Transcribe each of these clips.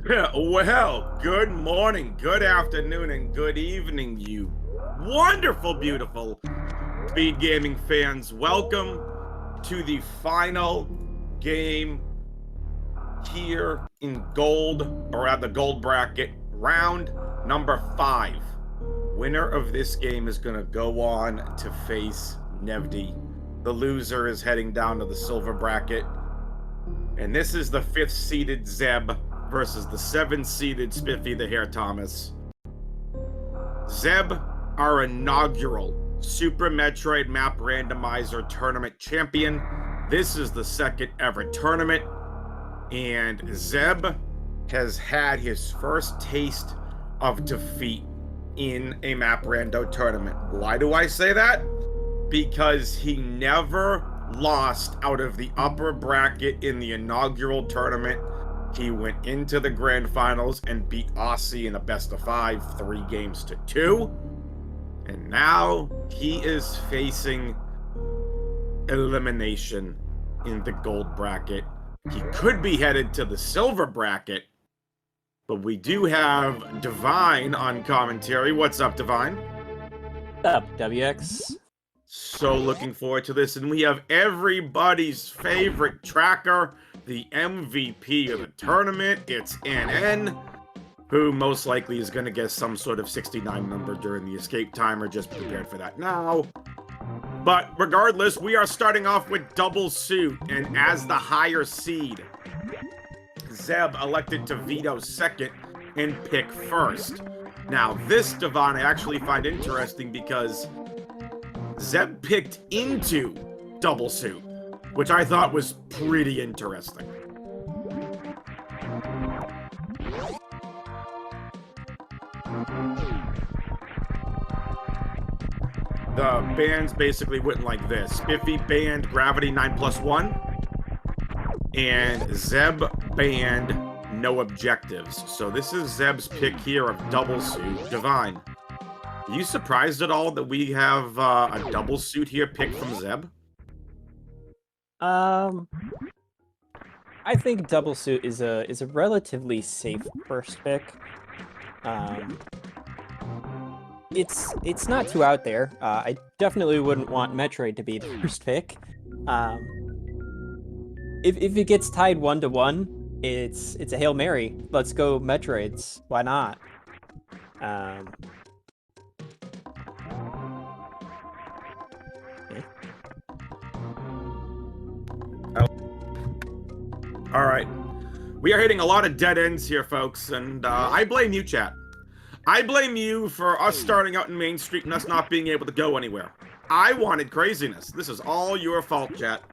Well, good morning, good afternoon, and good evening, you wonderful, beautiful Speed Gaming fans. Welcome to the final game here in gold, or at the gold bracket, round number 5. Winner of this game is going to go on to face Nevdi. The loser is heading down to the silver bracket. And this is the 5th seeded Zeb versus the 7th seeded SpiffyThomas. Zeb, our inaugural Super Metroid Map Randomizer Tournament champion. This is the 2nd ever tournament, and Zeb has had his first taste of defeat in a Map Rando tournament. Why do I say that? Because he never lost out of the upper bracket in the inaugural tournament. He went into the grand finals and beat Aussie in a best of 5, 3-2. And now he is facing elimination in the gold bracket. He could be headed to the silver bracket, but we do have Divine on commentary. What's up, Divine? What's up, WX? So looking forward to this, and we have everybody's favorite tracker, the MVP of the tournament. It's NN, who most likely is going to get some sort of 69 number during the escape timer. Just be prepared for that now. But regardless, we are starting off with double suit, and as the higher seed, Zeb elected to veto 2nd and pick 1st. Now this, Divine, I actually find interesting because Zeb picked into double suit, which I thought was pretty interesting. The bands basically went like this. Spiffy banned Gravity 9+1, and Zeb banned No Objectives. So this is Zeb's pick here of double suit. Divine, are you surprised at all that we have a double suit here picked from Zeb? I think double suit is a relatively safe first pick. It's not too out there. I definitely wouldn't want Metroid to be the first pick. If it gets tied 1-1, it's a Hail Mary. Let's go Metroids. Why not? All right. We are hitting a lot of dead ends here, folks, and I blame you, chat. I blame you for us starting out in Main Street and us not being able to go anywhere. I wanted craziness. This is all your fault, chat.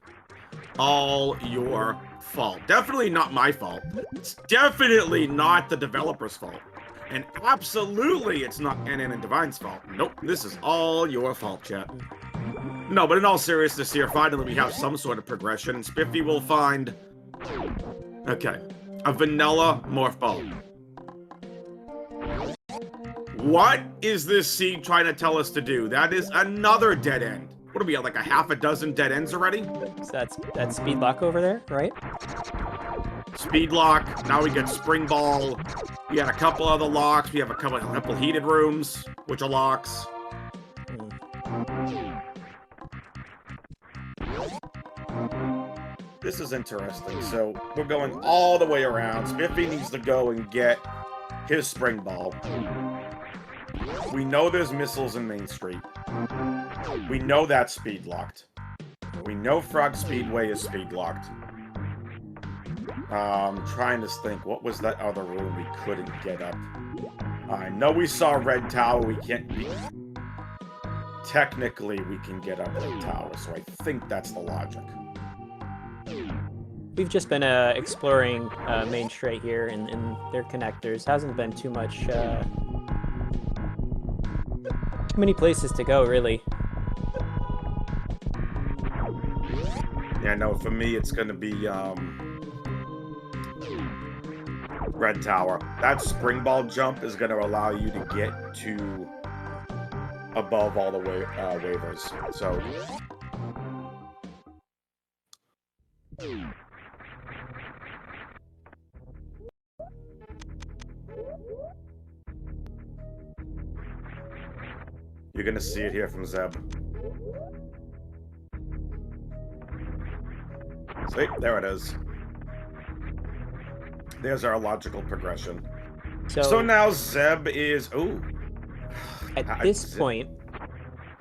All your fault. Definitely not my fault. It's definitely not the developer's fault. And absolutely it's not NN and Divine's fault. Nope, this is all your fault, chat. No, but in all seriousness here, finally we have some sort of progression, and Spiffy will find... Okay, a vanilla morph ball. What is this seed trying to tell us to do? That is another dead end. What are we at, like a half a dozen dead ends already? So that's speed lock over there, right? Speed lock. Now we get spring ball. We had a couple other locks. We have a couple heated rooms, which are locks. This is interesting. So we're going all the way around. Spiffy needs to go and get his spring ball. We know there's missiles in Main Street. We know that's speed locked. We know Frog Speedway is speed locked. Trying to think, what was that other room we couldn't get up? I know we saw Red Tower. We can't... Technically, we can get up Red Tower, so I think that's the logic. We've just been exploring Main Street here and their connectors. Hasn't been too much... too many places to go, really. Yeah, no, for me, it's going to be, Red Tower. That spring ball jump is going to allow you to get to above all the waivers. So... You're gonna see it here from Zeb. See, there it is. There's our logical progression. So now Zeb is... Ooh. At this point,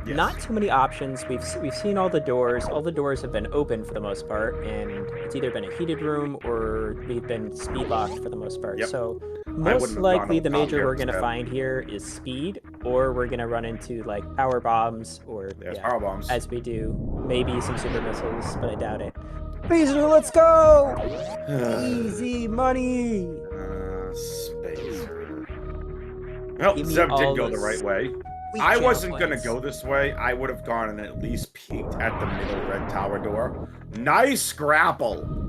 yes. Not too many options. We've seen all the doors. All the doors have been open for the most part, and it's either been a heated room or we've been speed locked for the most part. Yep. So most likely the major we're gonna find here is speed, or we're gonna run into like power bombs or power bombs. as we do, maybe some super missiles, but I doubt it. Spazer, let's go! Easy money! Spazer. Well, Zeb did go the right way. I wasn't gonna go this way. I would have gone and at least peeked at the middle red tower door. Nice grapple!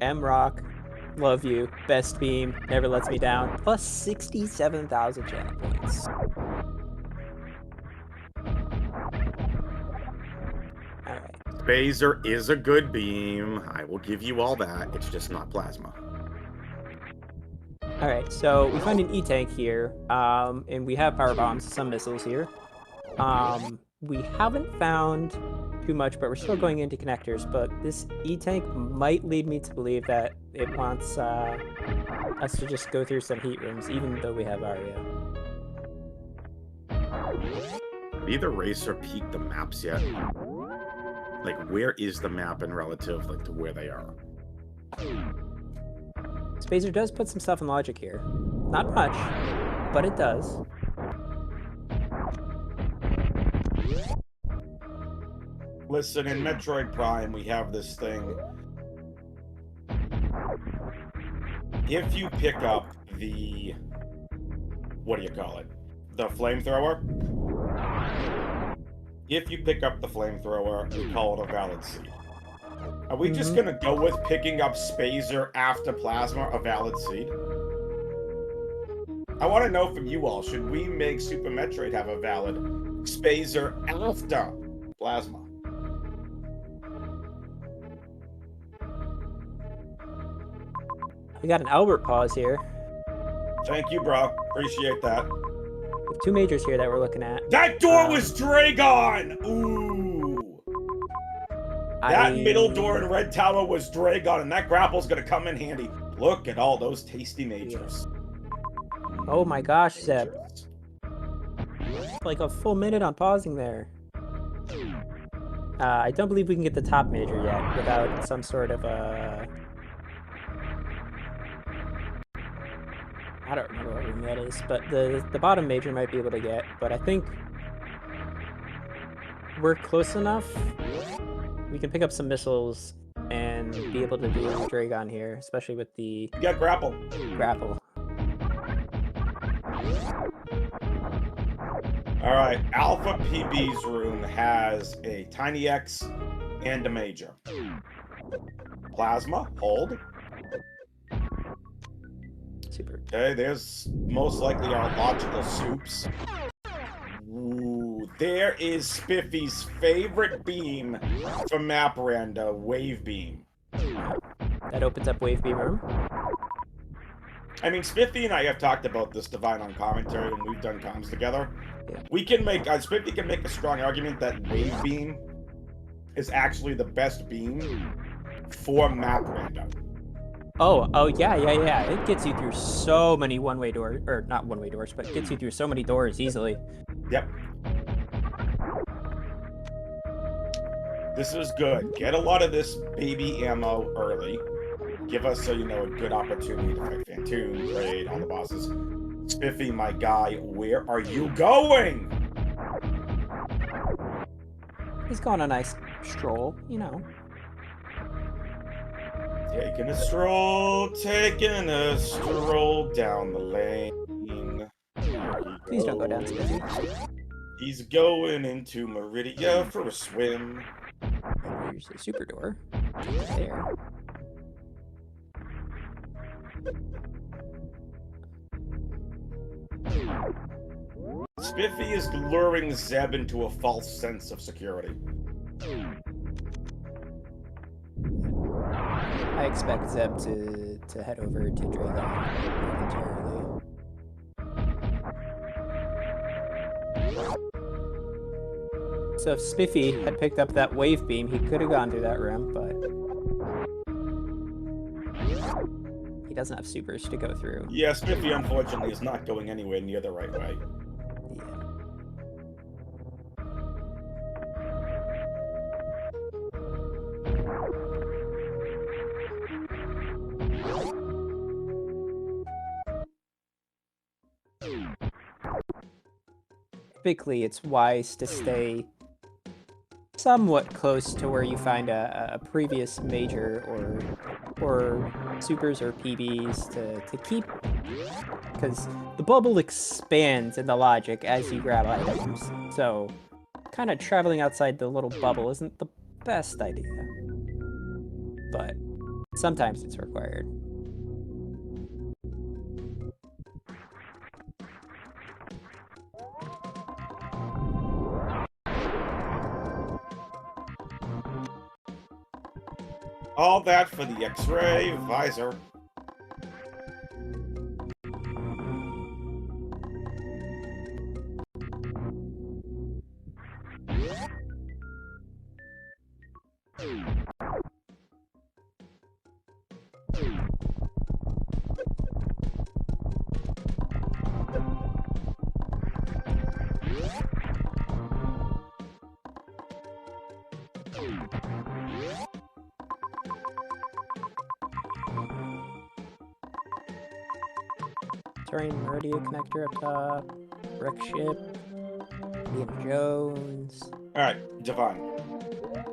M-Rock, love you. Best beam, never lets me down. Plus 67,000 channel points. Alright. Spazer is a good beam. I will give you all that. It's just not plasma. Alright, so we find an E-tank here, and we have power bombs, some missiles here. We haven't found too much, but we're still going into connectors, but this E-tank might lead me to believe that it wants us to just go through some heat rooms, even though we have Aria. Neither racer peeked the maps yet. Like, where is the map in relative, like, to where they are? Spazer does put some stuff in logic here. Not much, but it does. Listen, in Metroid Prime, we have this thing. If you pick up the... what do you call it? The flamethrower? If you pick up the flamethrower, we call it a valid seed. Are we just gonna go with picking up Spazer after Plasma a valid seed? I want to know from you all, should we make Super Metroid have a valid Spazer after Plasma? We got an Albert pause here. Thank you, bro. Appreciate that. We have two majors here that we're looking at. That door was Dragon! Ooh! That middle door in Red Tower was Dragon, and that grapple's gonna come in handy. Look at all those tasty majors. Oh my gosh, Zeb. Like a full minute on pausing there. I don't believe we can get the top major yet without some sort of I don't remember what room that is, but the bottom major might be able to get, but I think we're close enough. We can pick up some missiles and be able to do Dragon here, especially with the... You got grapple. Grapple. Alright, Alpha PB's room has a Tiny X and a Major. Plasma, hold. Super. Okay, there's most likely our logical soups. Ooh, there is Spiffy's favorite beam from Map Rando, Wave Beam. That opens up Wave Beam room. I mean, Spiffy and I have talked about this Divine on commentary when we've done comms together. Yeah. We can make, Spiffy can make a strong argument that Wave Beam is actually the best beam for Map Rando. Oh, yeah. It gets you through so many one-way doors, or not one-way doors, but gets you through so many doors easily. Yep. This is good. Get a lot of this baby ammo early. Give us, a good opportunity to fight Phantoon, raid, all the bosses. Spiffy, my guy, where are you going? He's going on a nice stroll, Taking a stroll down the lane. Please don't go down, Spiffy. He's going into Meridia for a swim. Here's the super door. There. Spiffy is luring Zeb into a false sense of security. I expect Zeb to head over to Dragon momentarily. So if Spiffy had picked up that wave beam, he could have gone through that room, but he doesn't have supers to go through. Yeah, Spiffy unfortunately is not going anywhere near the right way. Typically, it's wise to stay somewhat close to where you find a previous major or supers or PBs to keep, because the bubble expands in the logic as you grab items. So kind of traveling outside the little bubble isn't the best idea, but sometimes it's required. All that for the X-ray visor. Terrain radio connector up top, wreck ship, Indiana Jones. Alright, Devon.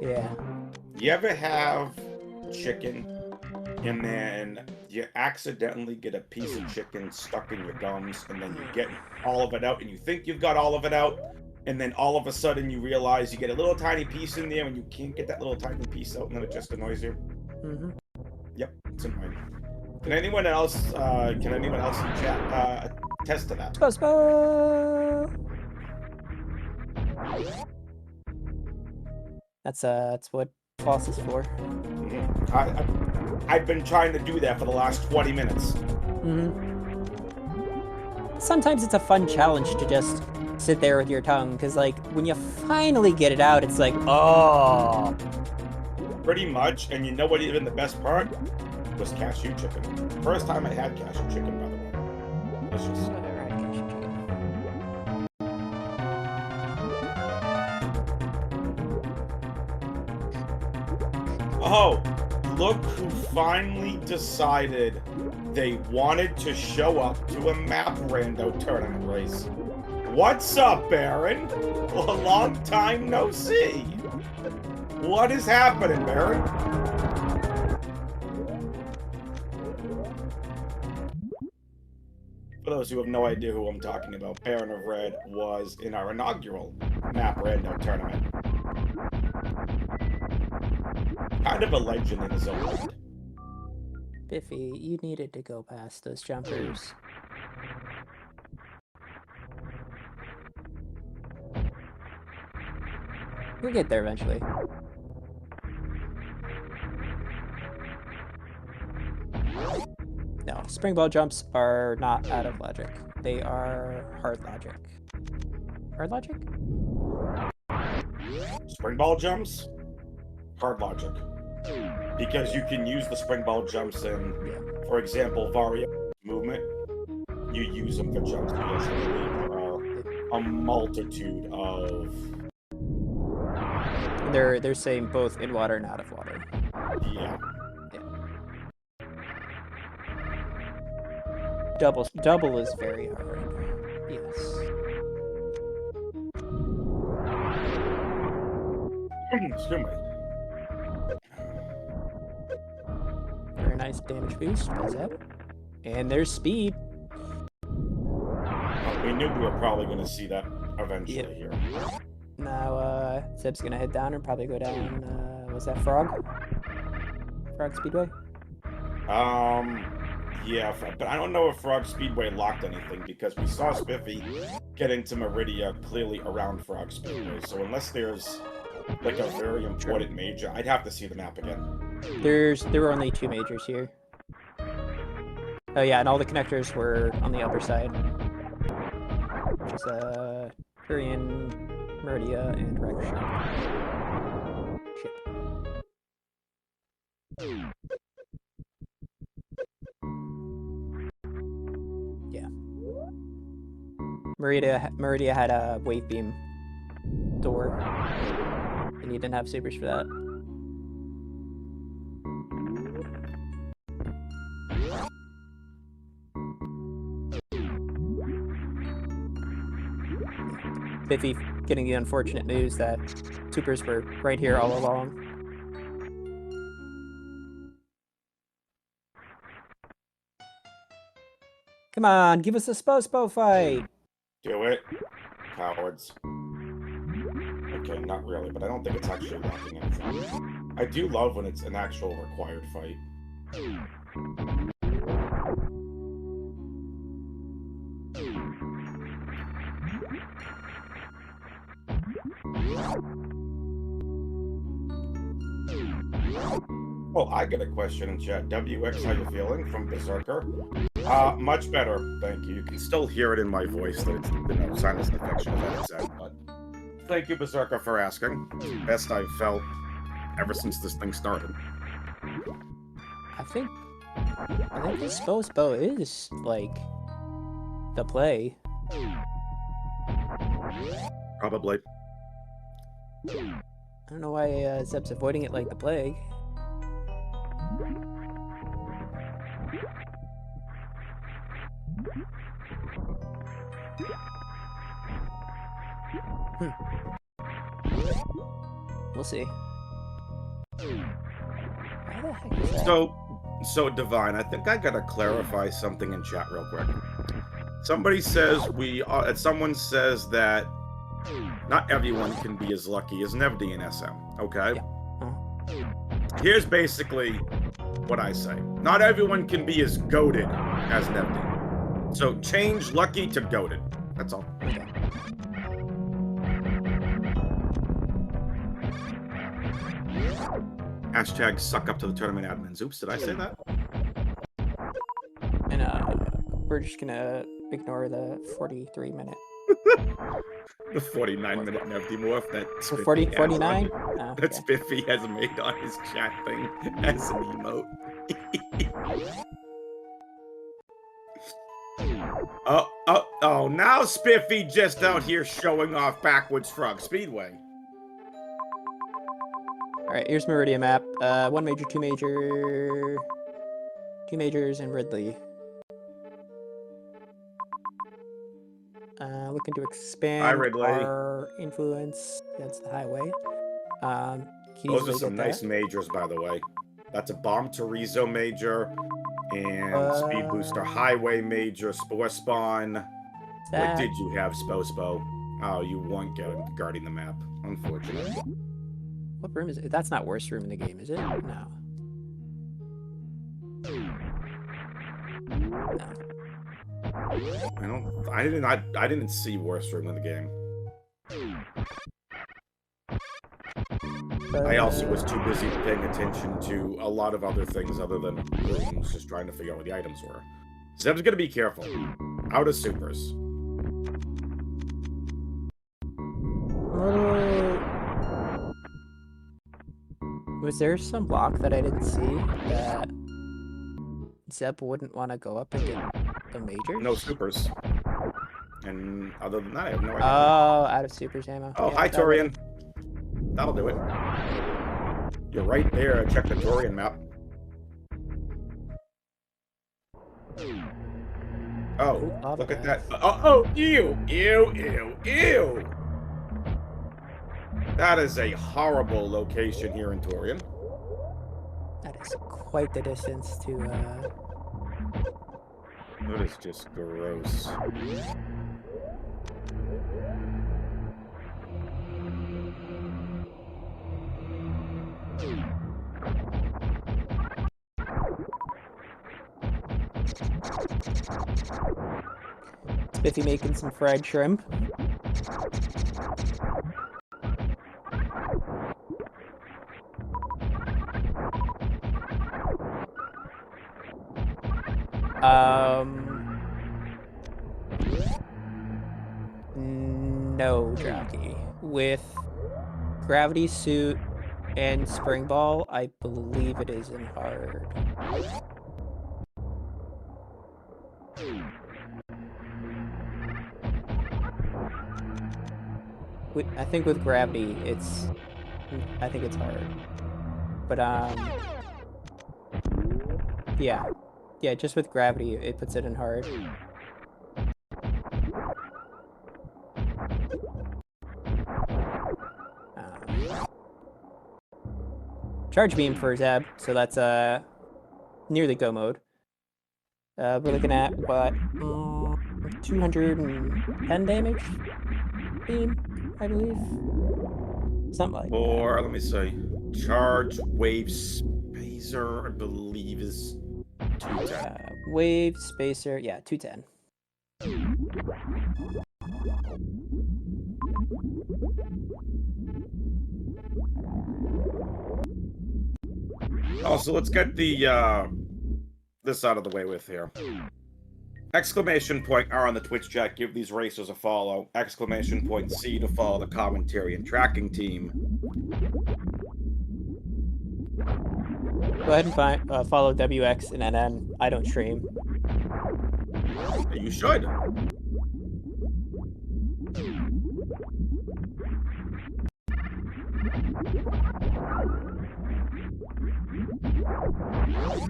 Yeah. You ever have chicken and then you accidentally get a piece of chicken stuck in your gums and then you get all of it out and you think you've got all of it out and then all of a sudden you realize you get a little tiny piece in there and you can't get that little tiny piece out and then it just annoys you? Mm-hmm. Yep, it's annoying. Can anyone else in chat attest to that? That's what floss is for. Mm-hmm. I've been trying to do that for the last 20 minutes. Mm-hmm. Sometimes it's a fun challenge to just sit there with your tongue, because like when you finally get it out, it's like, oh. Pretty much, and you know what? Even the best part was cashew chicken. First time I had cashew chicken, by the way. Delicious. Oh, look who finally decided they wanted to show up to a map rando tournament race. What's up, Baron? A long time no see. What is happening, Baron? For those who have no idea who I'm talking about, Baron of Red was in our inaugural map rando tournament. Kind of a legend in his own right. Biffy, you needed to go past those jumpers. We'll get there eventually. No, spring ball jumps are not out of logic. They are hard logic. Hard logic? Spring ball jumps? Hard logic. Because you can use the spring ball jumps in, for example, Vario movement. You use them for jumps because there are a multitude of... They're saying both in water and out of water. Yeah. Double is very hard. Yes. Excuse me. Very nice damage boost by Zeb. And there's speed. We knew we were probably going to see that eventually here. Now, Zeb's gonna head down and probably go down, was that Frog? Frog Speedway? Yeah, but I don't know if Frog Speedway locked anything, because we saw Spiffy get into Meridia clearly around Frog Speedway, so unless there's, like, a very important major, I'd have to see the map again. There were only 2 majors here. Oh yeah, and all the connectors were on the upper side. Which is, Korean, Meridia, and Rex Ship. Yeah. Meridia had a wave beam door, and you didn't have supers for that. Spiffy getting the unfortunate news that supers were right here all along. Come on, give us a Spo fight! Do it, cowards. Okay, not really, but I don't think it's actually lacking anything. I do love when it's an actual required fight. Well, I get a question in chat. WX, how you feeling? From Berserker. Much better, thank you. You can still hear it in my voice that it's, you know, sinus infection, as I said, but thank you, Berserker, for asking. Best I've felt ever since this thing started. I think this Spo is, like, the play. Probably. I don't know why Zeb's avoiding it like the plague. We'll see. Why the heck is that? So Divine, I think I gotta clarify something in chat real quick. Somebody says someone says that not everyone can be as lucky as Nevdi in SM. Okay. Yeah. Here's basically what I say. Not everyone can be as goated as Nevdi. So change lucky to goated. That's all. Okay. Hashtag suck up to the tournament admins. Oops, did I say that? And we're just gonna ignore the 43-minute. The 49-minute Nevdi morph that Spiffy 49? that Spiffy has made on his chat thing as an emote. Oh, now Spiffy just out here showing off backwards frog speedway. Alright, here's Meridia map. 1 major, 2 major, 2 majors, and Ridley. Looking to expand our influence. That's the highway. Those are some nice majors, by the way. That's a Bomb Torizo major and Speed Booster Highway major, Spore Spawn. What did you have, Spo? Oh, you weren't guarding the map. Unfortunate. What room is it? That's not worst room in the game, is it? No. No. I didn't see worst room in the game. I also was too busy paying attention to a lot of other things other than rooms, just trying to figure out where the items were. Zeb's gonna be careful. Out of supers. Was there some block that I didn't see that Zeb wouldn't want to go up and get the majors? No supers. And other than that, I have no idea. Oh, out of supers ammo. Oh, yeah, hi, Torian. That'll do it. You're right there. Check the Torian map. Oh, look at that. Oh, ew. That is a horrible location here in Torian. That is quite the distance to, That is just gross. Spiffy making some fried shrimp. No, jockey. With gravity suit and spring ball, I believe it is in hard. I think with gravity, I think it's hard. But, yeah. Yeah, just with gravity, it puts it in hard. Charge beam for Zeb, so that's, nearly go mode. We're looking at, what, 210 damage beam, I believe? Something like that. Or, let me see. Charge wave spacer, I believe, is 210. Wave spacer, yeah, 210. Also, let's get the this out of the way with here. Exclamation point R on the Twitch chat, give these racers a follow. Exclamation point C to follow the commentary and tracking team. Go ahead and follow WX and NN. I don't stream. You should. I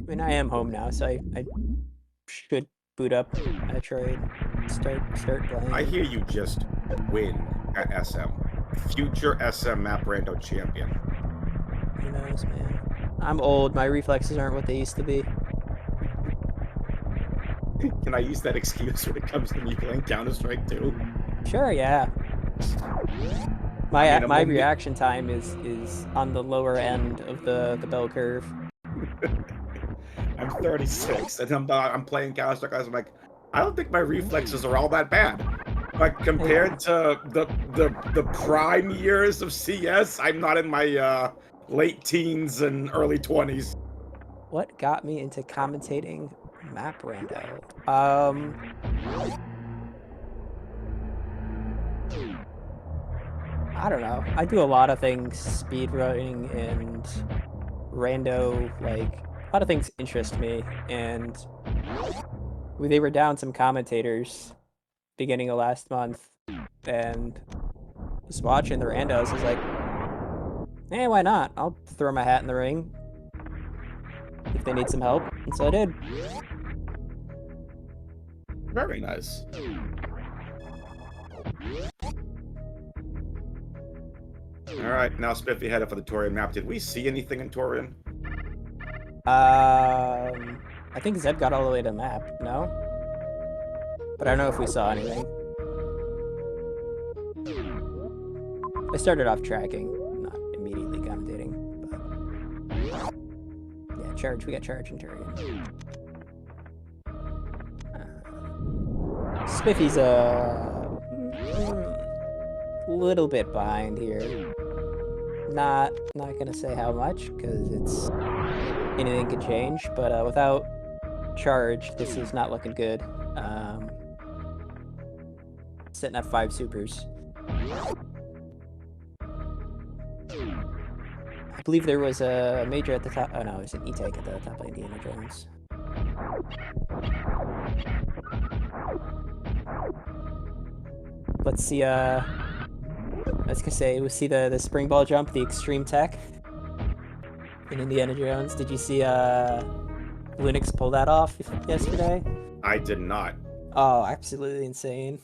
mean, I am home now, so I should boot up Metroid, start playing. I hear you just win at SM. Future SM map rando champion. Who knows, man? I'm old. My reflexes aren't what they used to be. Can I use that excuse when it comes to me playing Counter-Strike 2? Sure, yeah. My reaction time is on the lower end of the bell curve. I'm 36, and I'm playing Counter-Strike. I'm like, I don't think my reflexes are all that bad. Like compared to the prime years of CS, I'm not in my late teens and early 20s. What got me into commentating map rando? I don't know. I do a lot of things, speedrunning and rando, like, a lot of things interest me, and they were down some commentators beginning of last month, and just watching the randos, I was like, hey, why not? I'll throw my hat in the ring if they need some help, and so I did. Very nice. Alright, now Spiffy headed for the Torian map. Did we see anything in Torian? I think Zeb got all the way to the map, no? But I don't know if we saw anything. I started off tracking, not immediately commentating, but yeah, charge, we got charge and Turian. Spiffy's a little bit behind here. Not gonna say how much, because it's anything can change, but without charge, this is not looking good. Sitting at 5 supers. I believe there was a major at the top. Oh no, it was an E-Tech at the top of Indiana Jones. Let's see, I was gonna say, we'll see the spring ball jump, the extreme tech in Indiana Jones. Did you see Linux pull that off yesterday? I did not. Oh, absolutely insane.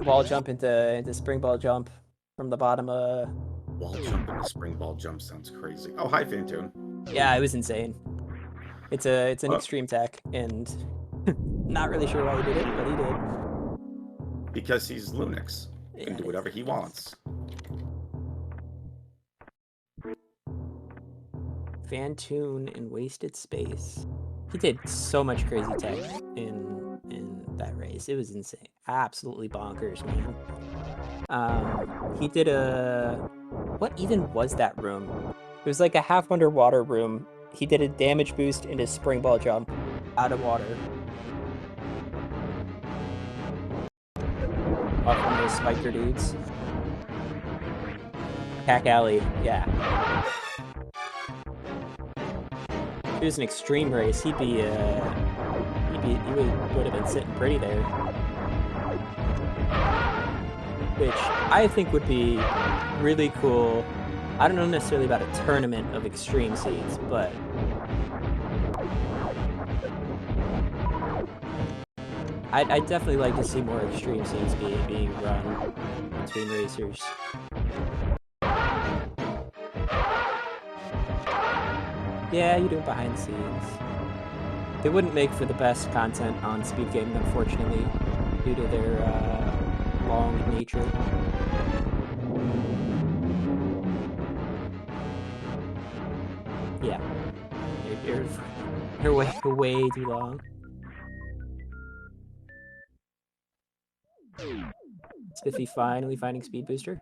Wall jump into spring ball jump from the bottom. Wall jump into spring ball jump sounds crazy. Oh, hi, Fantune. Yeah, it was insane. It's an extreme tech, and not really sure why he did it, but he did. Because he's Linux. He can do whatever he wants. Fantune in Wasted Space. He did so much crazy tech in that race. It was insane. Absolutely bonkers, man. He did what even was that room? It was like a half underwater room. He did a damage boost into spring ball jump out of water. off one of those spiker dudes. Cack Alley, yeah. If it was an extreme race, he would have been sitting pretty there. Which I think would be really cool. I don't know necessarily about a tournament of extreme seeds, but I'd definitely like to see more extreme seeds being run between racers. Yeah, you do it behind the scenes. They wouldn't make for the best content on SpeedGaming, unfortunately, due to their long nature. Yeah, they're way too long. Spiffy finally finding Speed Booster.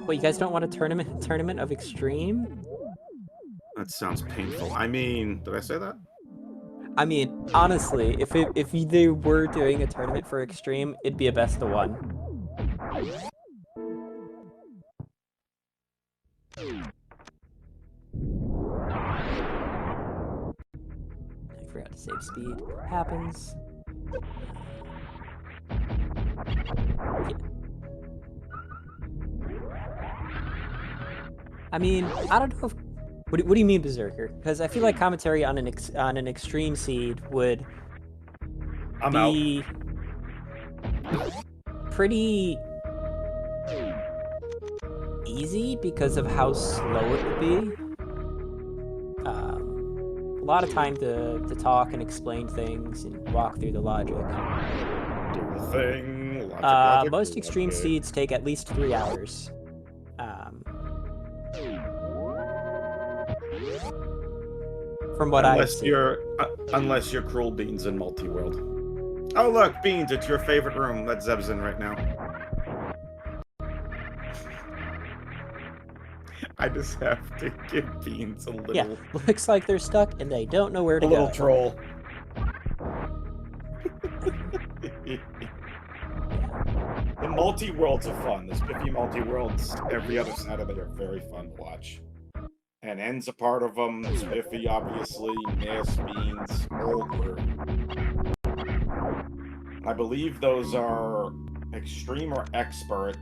Wait, you guys don't want a tournament of extreme? That sounds painful. I mean, did I say that? I mean, honestly, if they were doing a tournament for extreme, it'd be a best of one. I forgot to save speed. Happens. Yeah. I mean, I don't know if... What do you mean, Berserker? Because I feel like commentary on an extreme seed would be pretty easy because of how slow it would be. A lot of time to talk and explain things and walk through the logic. Do the thing. Logic, most extreme seeds take at least 3 hours. From what I've seen. Unless you're Cruel Beans in Multi-World. Oh look, Beans, it's your favorite room that Zeb's in right now. I just have to give Beans a little... Yeah, looks like they're stuck and they don't know where to go. A little troll. The multi-worlds are fun. The Spiffy multi-worlds, every other side of it, are very fun to watch. And N's a part of them, Spiffy, obviously, Miss, Beans, whole crew. I believe those are extreme or expert,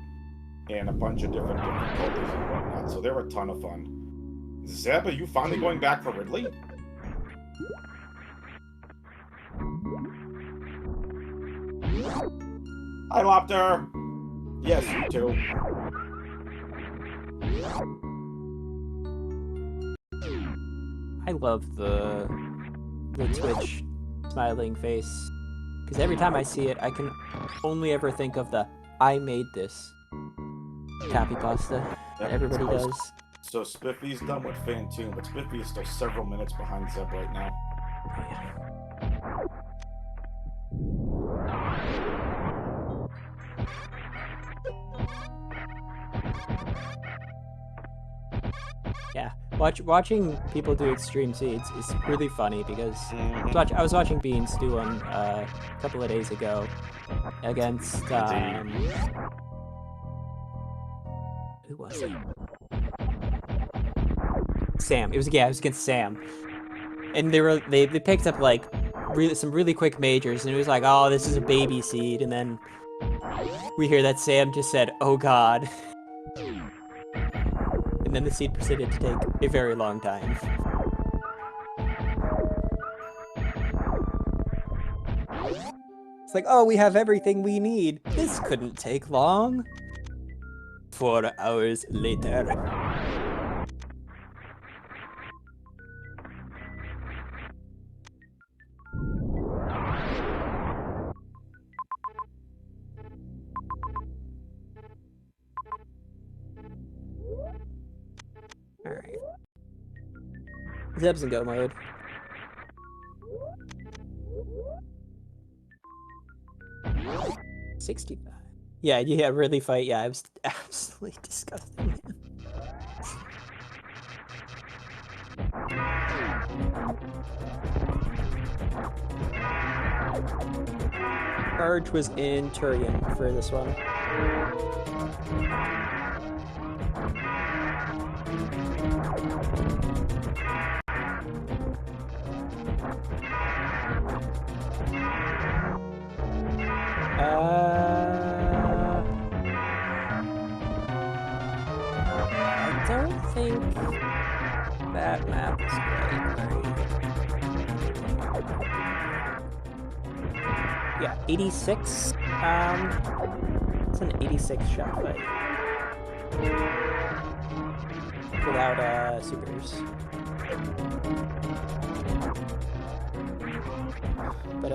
and a bunch of different difficulties and whatnot, so they're a ton of fun. Zeb, are you finally going back for Ridley? Hi, Lopter! Yes, you too. I love the Twitch smiling face, because every time I see it, I can only ever think of the "I made this" copy pasta that everybody does. So Spiffy's done with Fantoon, but Spiffy is still several minutes behind Zeb right now. Yeah, watching people do extreme seeds is really funny because I was watching Beans do one a couple of days ago against who was it? Sam. It was against Sam, and they picked up like some really quick majors, and it was like, oh, this is a baby seed, and then we hear that Sam just said, "Oh God." And then the seed proceeded to take a very long time. It's like, oh, we have everything we need. This couldn't take long. 4 hours later. Alright. Zeb's in go mode. $65. Yeah, really fight. Yeah, it was absolutely disgusting, man. Charge was in Turian for this one. I don't think that map is great. Yeah, 86. It's an 86 shot fight. Without supers. But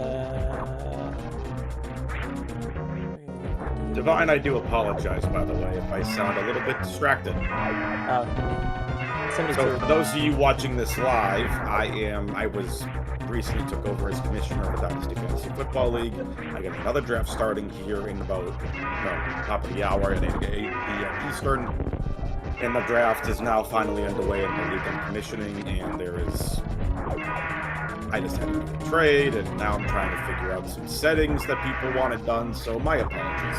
Divine, I do apologize, by the way, if I sound a little bit distracted. So for those of you watching this live, I recently took over as commissioner of the Dynasty Fantasy Football League. I got another draft starting here in about top of the hour at 8 p.m. Eastern. And the draft is now finally underway in the league I'm commissioning, and I just had to do a trade, and now I'm trying to figure out some settings that people wanted done, so my apologies.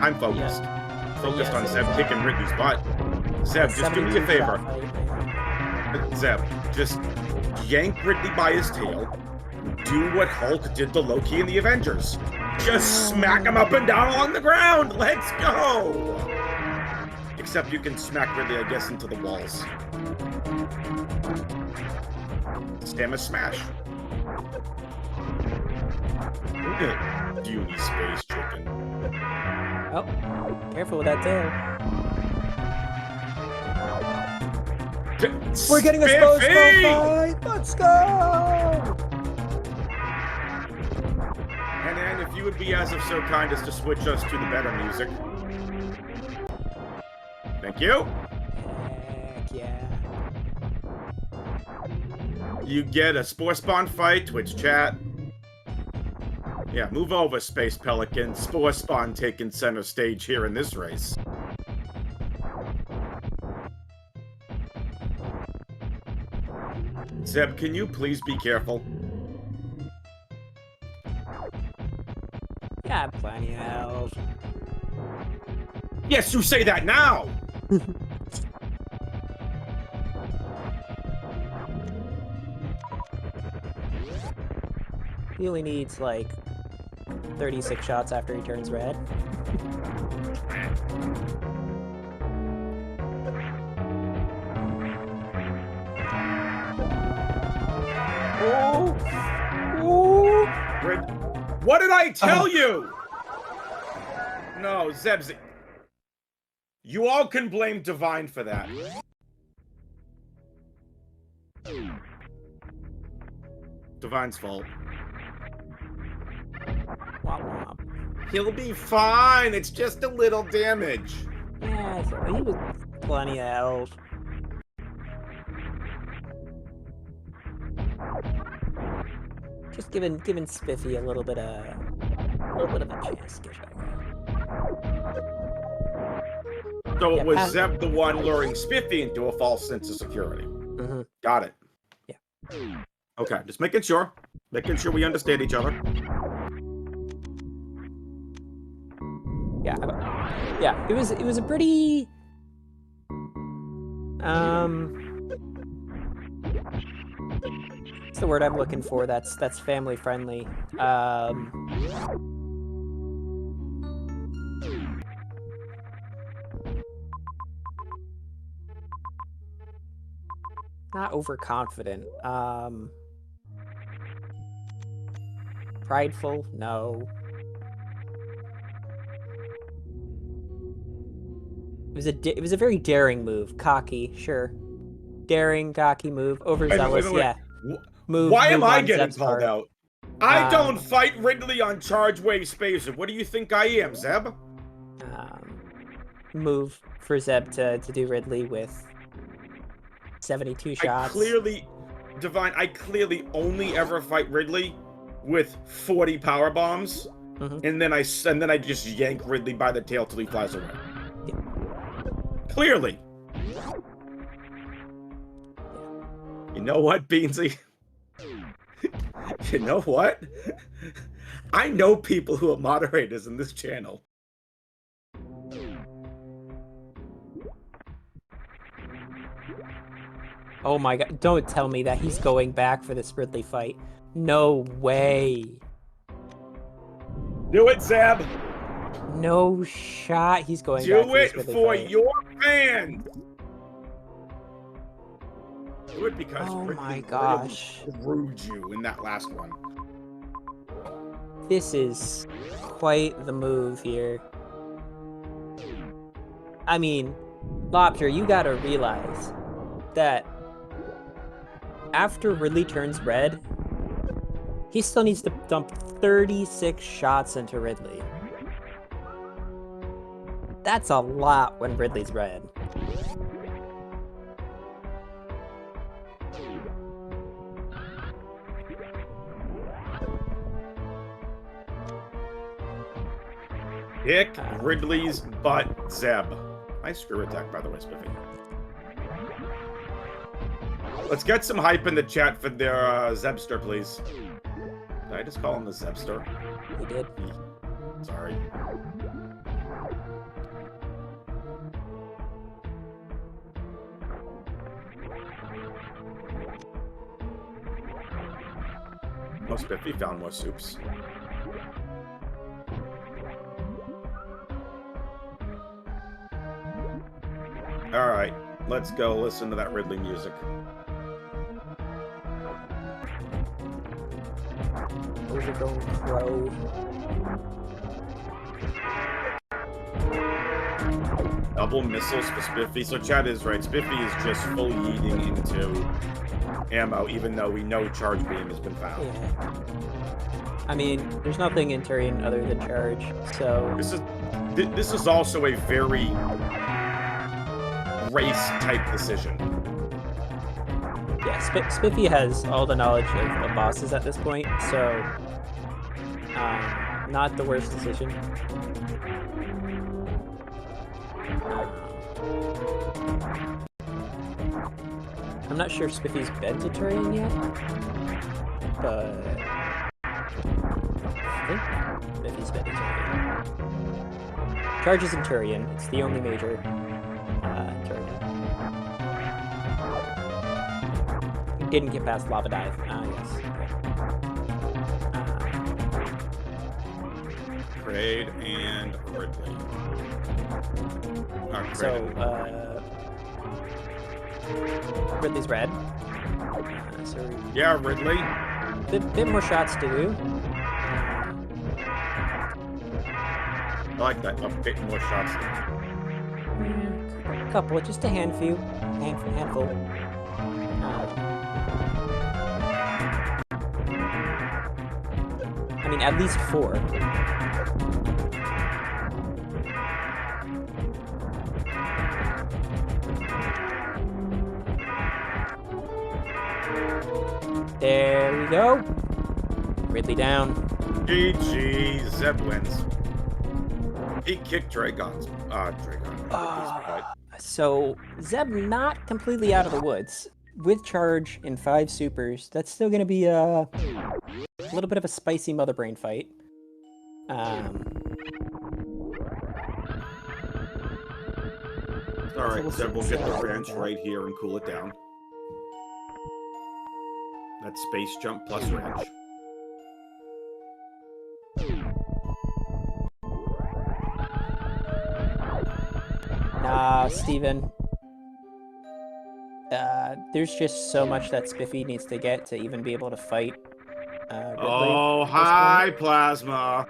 I'm focused. Focused on Zeb kicking Ridley's butt. Zeb, just do me a favor. Zeb, just yank Ridley by his tail. Do what Hulk did to Loki in the Avengers. Just smack him up and down along the ground. Let's go. Except you can smack Ridley, I guess, into the walls. Stamina smash. Beauty space chicken. Oh, careful with that tail. We're getting a SpiffyThomas fight! Let's go! And then, if you would be as of so kind as to switch us to the better music. Thank you. Heck yeah. You get a Spore Spawn fight, Twitch chat. Yeah, move over, Space Pelican. Spore Spawn taking center stage here in this race. Zeb, can you please be careful? Yeah, plenty of health. Yes, you say that now! He only needs, like, 36 shots after he turns red. Oh! Oh! What did I tell you? No, Zeb's... You all can blame Divine for that. Divine's fault. Womp womp. He'll be fine. It's just a little damage. Yeah, so he was plenty of health. Just giving Spiffy a little bit of a chance to get back out. So it was Zeb the one luring Spiffy into a false sense of security. Mm-hmm. Got it. Yeah. Okay, just making sure we understand each other. Yeah, yeah. It was a pretty what's the word I'm looking for? That's family friendly. Not overconfident. Prideful? No. It was a very daring move. Cocky, sure. Daring, cocky move. Overzealous, wait. yeah. Why am I getting Zeb's called part. out? I don't fight Ridley on Charge Wave Spacer. What do you think I am, Zeb? Move for Zeb to do Ridley with 72 shots. Divine, I clearly only ever fight Ridley with 40 power bombs, and then I just yank Ridley by the tail till he flies away. Yeah. Clearly. know what, Beansy? You know what? I know people who are moderators in this channel. Oh my god, don't tell me that he's going back for this Ridley fight. No way. Do it, Zeb! No shot he's going back Do for this it Ridley for fight. your fans! Do it because Oh Ridley my gosh. really screwed you in that last one. This is quite the move here. I mean, Lobster, you gotta realize that after Ridley turns red, he still needs to dump 36 shots into Ridley. That's a lot when Ridley's red. Kick Ridley's butt, Zeb. Nice screw attack, by the way, Spiffy. Let's get some hype in the chat for their Zebster, please. Did I just call him the Zebster? You did. Sorry. Oh, Spiffy found more soups. Alright, let's go listen to that Ridley music. Overgrown Crow. Double missiles for Spiffy. So Chad is right. Spiffy is just fully eating into ammo, even though we know Charge Beam has been found. Yeah. I mean, there's nothing in Turian other than Charge, so... This is also a very race-type decision. Yeah, Spiffy has all the knowledge of bosses at this point, so... not the worst decision. I'm not sure if Spiffy's been to Turian yet, but I think Spiffy's been to Turian. Charge is in Turian. It's the only major Turian. Didn't get past Lava Dive. Yes. Kraid and Ridley. So, Ridley's red. So yeah, Ridley. Bit more shots to do. I like that. A bit more shots. A couple, just a handful. I mean, at least 4. There we go. Ridley down. GG, Zeb wins. He kicked Dragon's So Zeb not completely out of the woods. With Charge and 5 supers, that's still going to be a little bit of a spicy mother brain fight. Alright, Zeb will get the ranch right here and cool it down. That's space jump plus ranch. Nah, Steven. There's just so much that Spiffy needs to get to even be able to fight Ridley. Oh, hi, Plasma.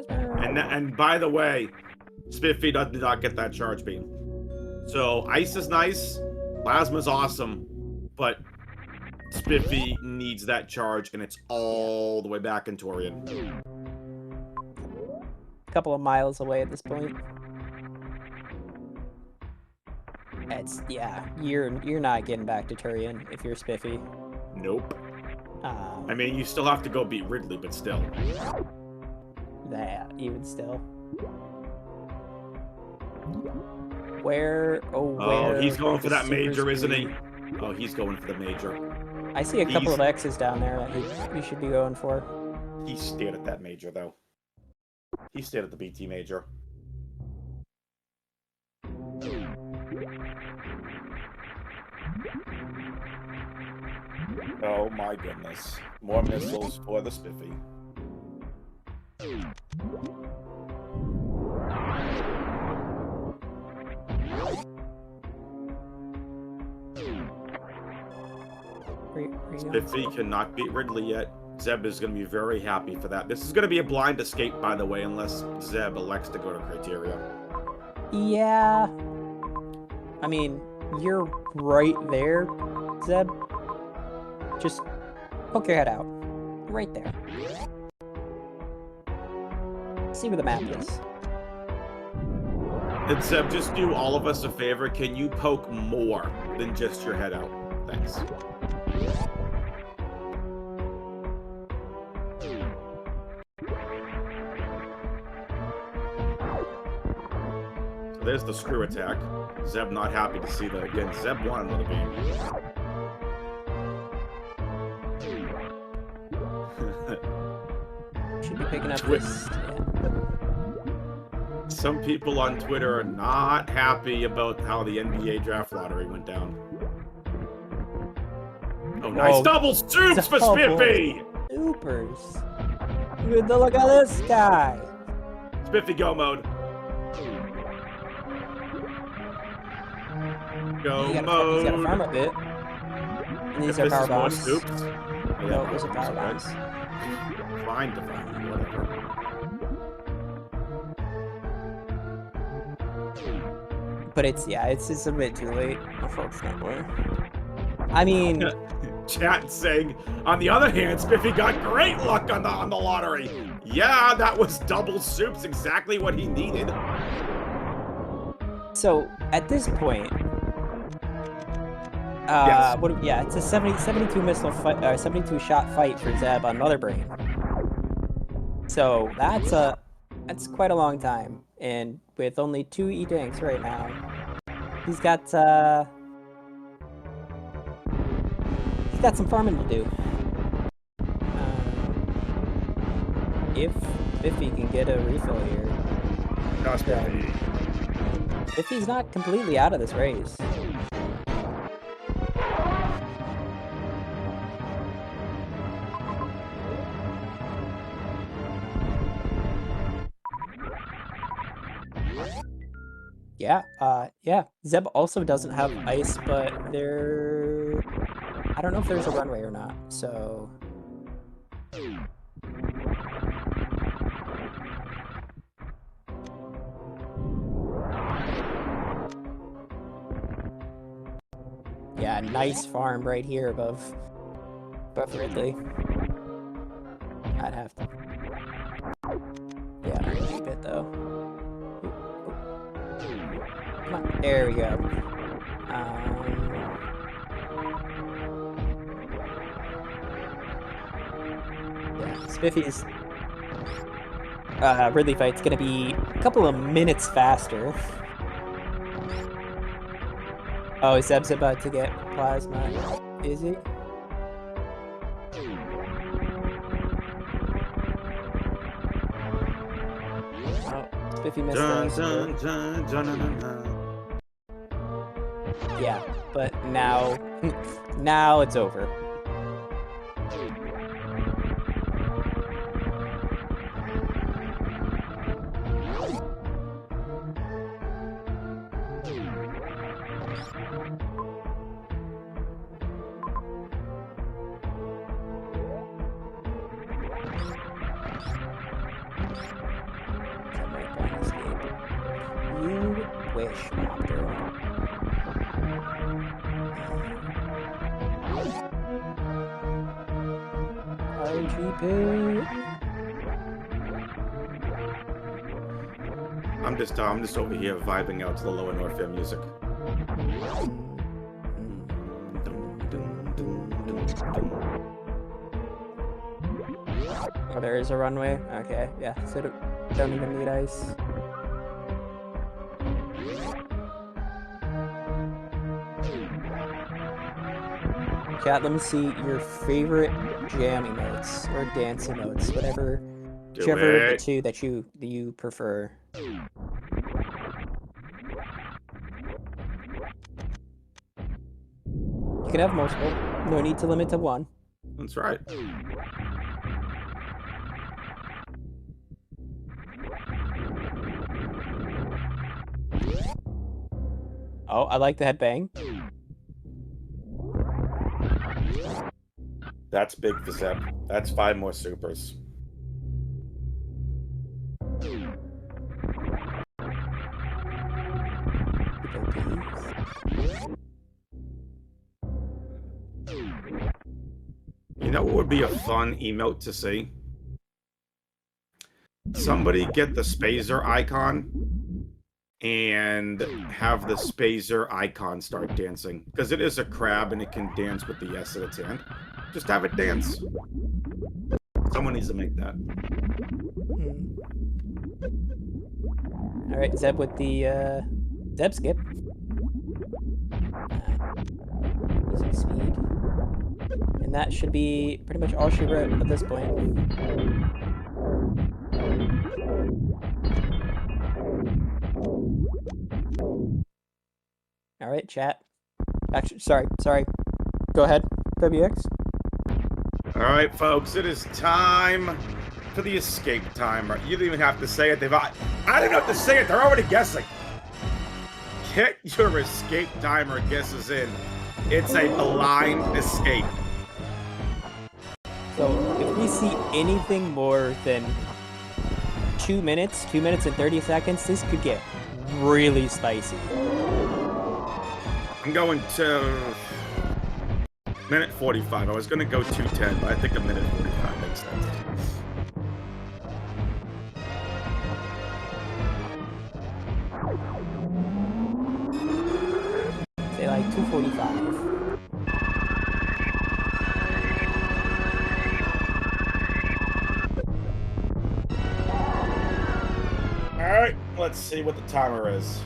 And by the way, Spiffy did not get that charge beam. So ice is nice, Plasma's awesome, but Spiffy needs that charge, and it's all the way back in Torian. A couple of miles away at this point. Yeah, you're not getting back to Turian if you're Spiffy. Nope. I mean, you still have to go beat Ridley, but still. Yeah, even still. Where? Oh, he's going for that major, isn't he? Oh, he's going for the major. I see a couple of X's down there that he should be going for. He stared at that major, though. He stared at the BT major. Oh my goodness. More missiles for the Spiffy. Spiffy cannot beat Ridley yet. Zeb is going to be very happy for that. This is going to be a blind escape, by the way, unless Zeb elects to go to Criteria. Yeah. I mean, you're right there, Zeb. Just poke your head out. Right there. See where the map is. And Zeb, just do all of us a favor. Can you poke more than just your head out? Thanks. So there's the screw attack. Zeb not happy to see that again. Zeb won another game. Should be picking up this. Some people on Twitter are not happy about how the NBA draft lottery went down. Oh, nice double soups for Spiffy! Supers. Look at this guy. Spiffy go mode. Go mode. He's got to farm a bit. And these are power bombs. Soups. No, those are power bombs. Fine to find, whatever. But it's just a bit too late, unfortunately. I mean, Chat saying, on the other hand, Spiffy got great luck on the lottery. Yeah, that was double soups, exactly what he needed. So at this point, yes. It's a 72 missile fight, 72 shot fight for Zeb on Mother Brain. So that's quite a long time, and with only 2 E-tanks right now, he's got some farming to do. If he can get a refill here, if he's not completely out of this race. Yeah. Zeb also doesn't have ice, but I don't know if there's a runway or not, so. Yeah, nice farm right here above Ridley. I'd have to. Yeah, keep it though. Come on, there we go. Yeah, Spiffy's Ridley fight's gonna be a couple of minutes faster. Oh, Zeb's about to get plasma. Is he? Oh, Spiffy missed that. Yeah, but now it's over. You wish, Mopter. RGP. I'm just over here vibing out to the Lower North Fair music. Oh, there is a runway? Okay, yeah, so don't even need ice. Chat, let me see your favorite jam emotes or dance emotes, whichever of the two that you prefer. You can have multiple. No need to limit to one. That's right. Oh, I like the headbang. That's big for Zeb. That's 5 more supers. You know what would be a fun emote to see? Somebody get the Spazer icon and have the Spazer icon start dancing. Because it is a crab and it can dance with the S at its hand. Just have it dance. Someone needs to make that. Alright, Zeb with the Zeb skip. Using speed. And that should be pretty much all she wrote at this point. Alright, chat. Actually, sorry. Go ahead, WX. Alright, folks, it is time for the escape timer. You don't even have to say it. I don't even have to say it. They're already guessing. Get your escape timer guesses in. It's a blind escape. So, if we see anything more than 2 minutes and 30 seconds, this could get really spicy. I'm going to minute 45. I was going to go 2:10, but I think a minute 45 makes sense. Say like 2:45. Alright, let's see what the timer is.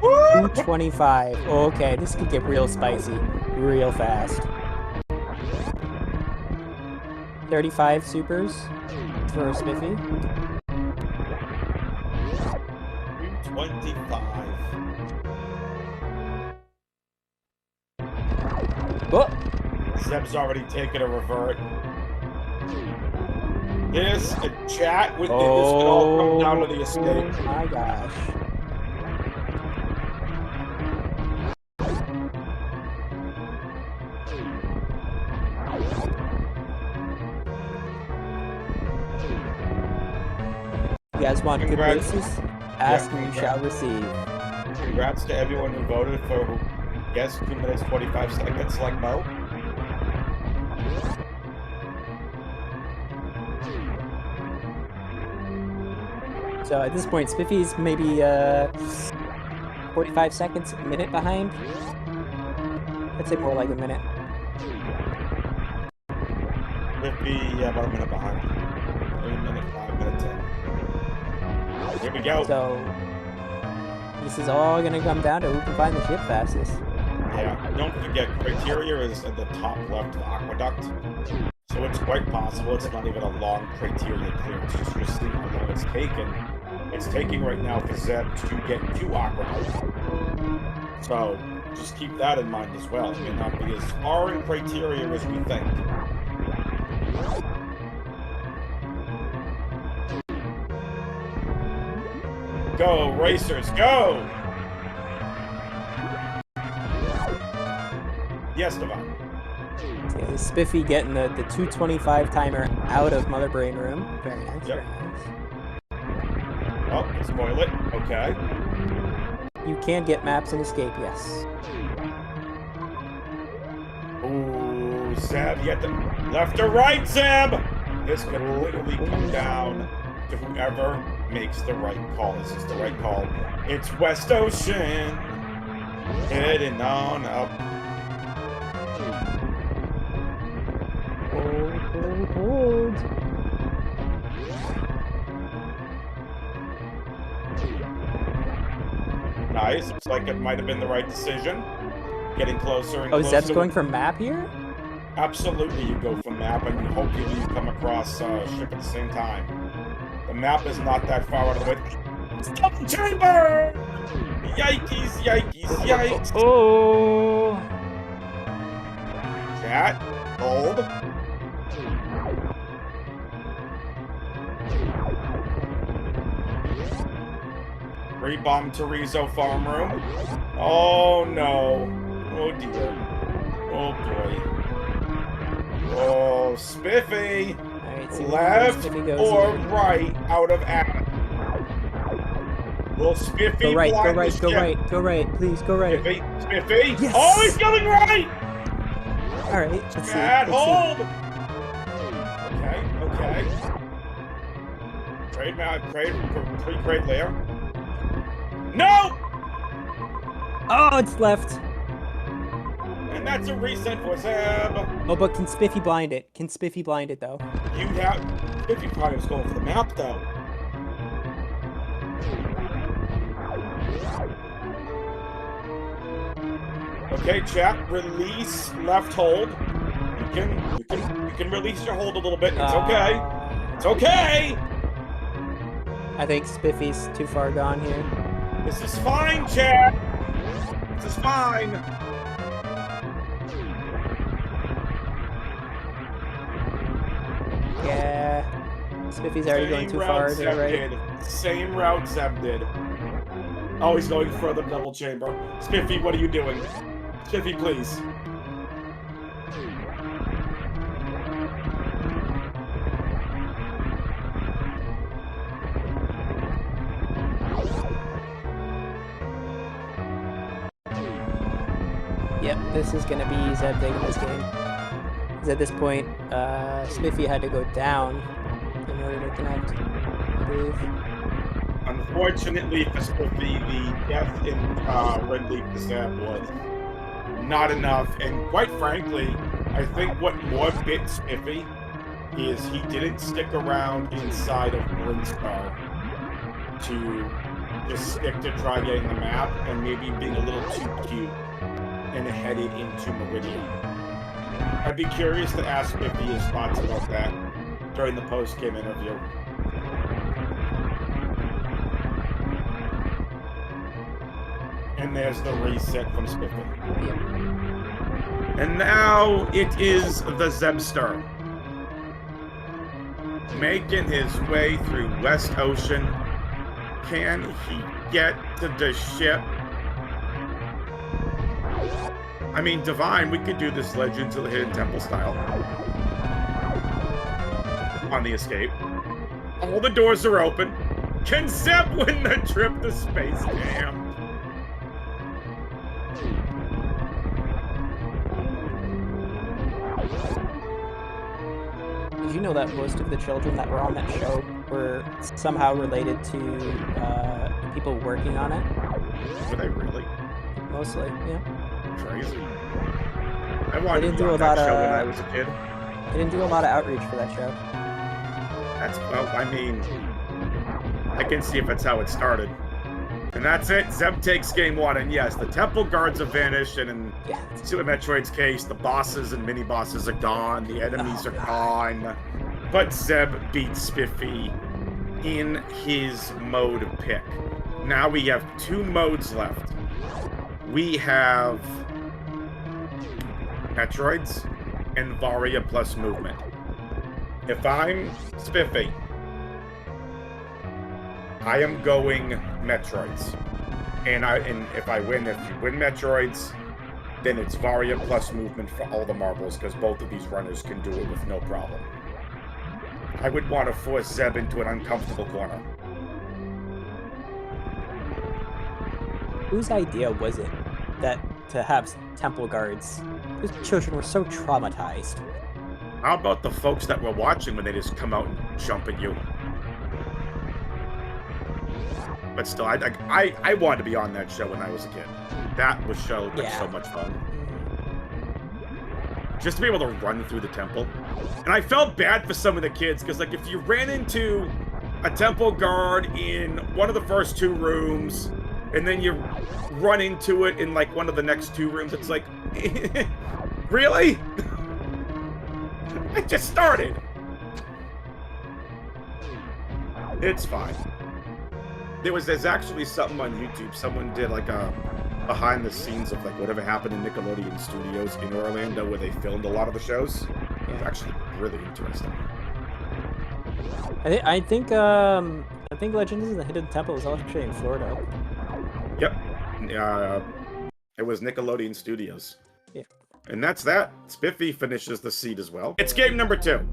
Woo! 2:25. Okay, this could get real spicy, real fast. 35 supers for Spiffy. 2:25. Oh! Zeb's already taken a revert. This, a chat with this could all come down to the escape. Oh my gosh. You guys want good races? Ask and you shall receive. Congrats to everyone who voted for who guessed 2 minutes 45 seconds like Mo. So at this point, Spiffy's maybe 45 seconds, a minute behind. I'd say more like a minute. Spiffy, yeah, about a minute behind. 3 minute, 5 minute 10. Here we go. So this is all gonna come down to who can find the ship fastest. Yeah, don't forget, criteria is at the top left of Aqueduct. So it's quite possible it's not even a long criteria clear. It's just you're seeing how long it's taken. It's taking right now for Zeb to get to Aqueduct. So just keep that in mind as well. It may not be as far in criteria as we think. Go, racers, go! Yes, Devon. So Spiffy getting the 2:25 timer out of Mother Brain Room. Very nice. Yep. Very nice. Oh, spoil it. Okay. You can get maps and escape, yes. Ooh, Zeb, you have to left or right, Zeb! This could literally come down to whoever makes the right call. This is the right call. It's West Ocean. Heading on up. Hold. guys. Looks like it might have been the right decision. Getting closer and Oh, closer. Zeb's going for map here? Absolutely, you go for map, and hopefully you come across ship at the same time. The map is not that far out of the way. It's double chamber! Yikes, yikes, yikes! Oh! Chat, hold. Re-bomb Torizo farm room. Oh no. Oh dear. Oh boy. Oh, Spiffy! Alright, see Left Spiffy goes or here. right out of Adam? Will Spiffy Go right, go blind right, the go ship? right, go right, please, go right. Spiffy? Spiffy? Yes! Oh, he's going right! Alright, let's see. Cat, Let's see. hold! Okay, okay. Pre-crate layer. No! Oh, it's left. And that's a reset for Zeb. Oh, but can Spiffy blind it? Can Spiffy blind it, though? You have... Spiffy probably was going for the map, though. Okay, chat, release left hold. You can release your hold a little bit. It's okay. It's okay. I think Spiffy's too far gone here. This is fine, chat. This is fine. Yeah. Spiffy's already going too far to the right. Same route Zeb did. Oh, he's going for the double chamber. Spiffy, what are you doing? Spiffy, please. Yep, this is gonna be Zeb taking this game. Because at this point, Spiffy had to go down in order to connect, I believe. Unfortunately for Spiffy, the death in Red Leaf to Zeb was not enough, and quite frankly, I think what more bit Spiffy is he didn't stick around inside of Brinstar to just stick to try getting the map, and maybe being a little too cute and headed into Meridian. I'd be curious to ask Spiffy his thoughts about that during the post-game interview. And there's the reset from Spiffy. Yep. And now it is the Zebster. Making his way through West Ocean. Can he get to the ship? I mean, Divine, we could do this Legends of the Hidden Temple style. On the escape. All the doors are open. Can Zeb win the trip to Space Jam? Did you know that most of the children that were on that show were somehow related to people working on it? Were they really? Mostly, yeah. Crazy. I wanted to do be a on that lot show of- when I was a kid. They didn't do a lot of outreach for that show. That's, well, I mean, I can see if it's how it started. And that's it. Zeb takes game one. And yes, the temple guards have vanished. And in Yeah. Super Metroid's case, the bosses and mini-bosses are gone. The enemies Oh, are gone. But Zeb beats Spiffy in his mode pick. Now we have two modes left. We have Metroids and Varia plus movement. If I'm Spiffy, I am going Metroids. And if I win, if you win Metroids, then it's Varia plus movement for all the marbles, because both of these runners can do it with no problem. I would want to force Zeb into an uncomfortable corner. Whose idea was it that to have temple guards? Those children were so traumatized. How about the folks that were watching when they just come out and jump at you? But still, I wanted to be on that show when I was a kid. That was so much fun. Just to be able to run through the temple. And I felt bad for some of the kids, because like if you ran into a temple guard in one of the first two rooms, and then you run into it in like one of the next 2 rooms. It's like, really? I just started. It's fine. There's actually something on YouTube. Someone did like a behind the scenes of like whatever happened in Nickelodeon Studios in Orlando where they filmed a lot of the shows. It's actually really interesting. I think Legends of the Hidden Temple was actually in Florida. Yep. It was Nickelodeon Studios. Yeah. And that's that. Spiffy finishes the seed as well. It's game number 2.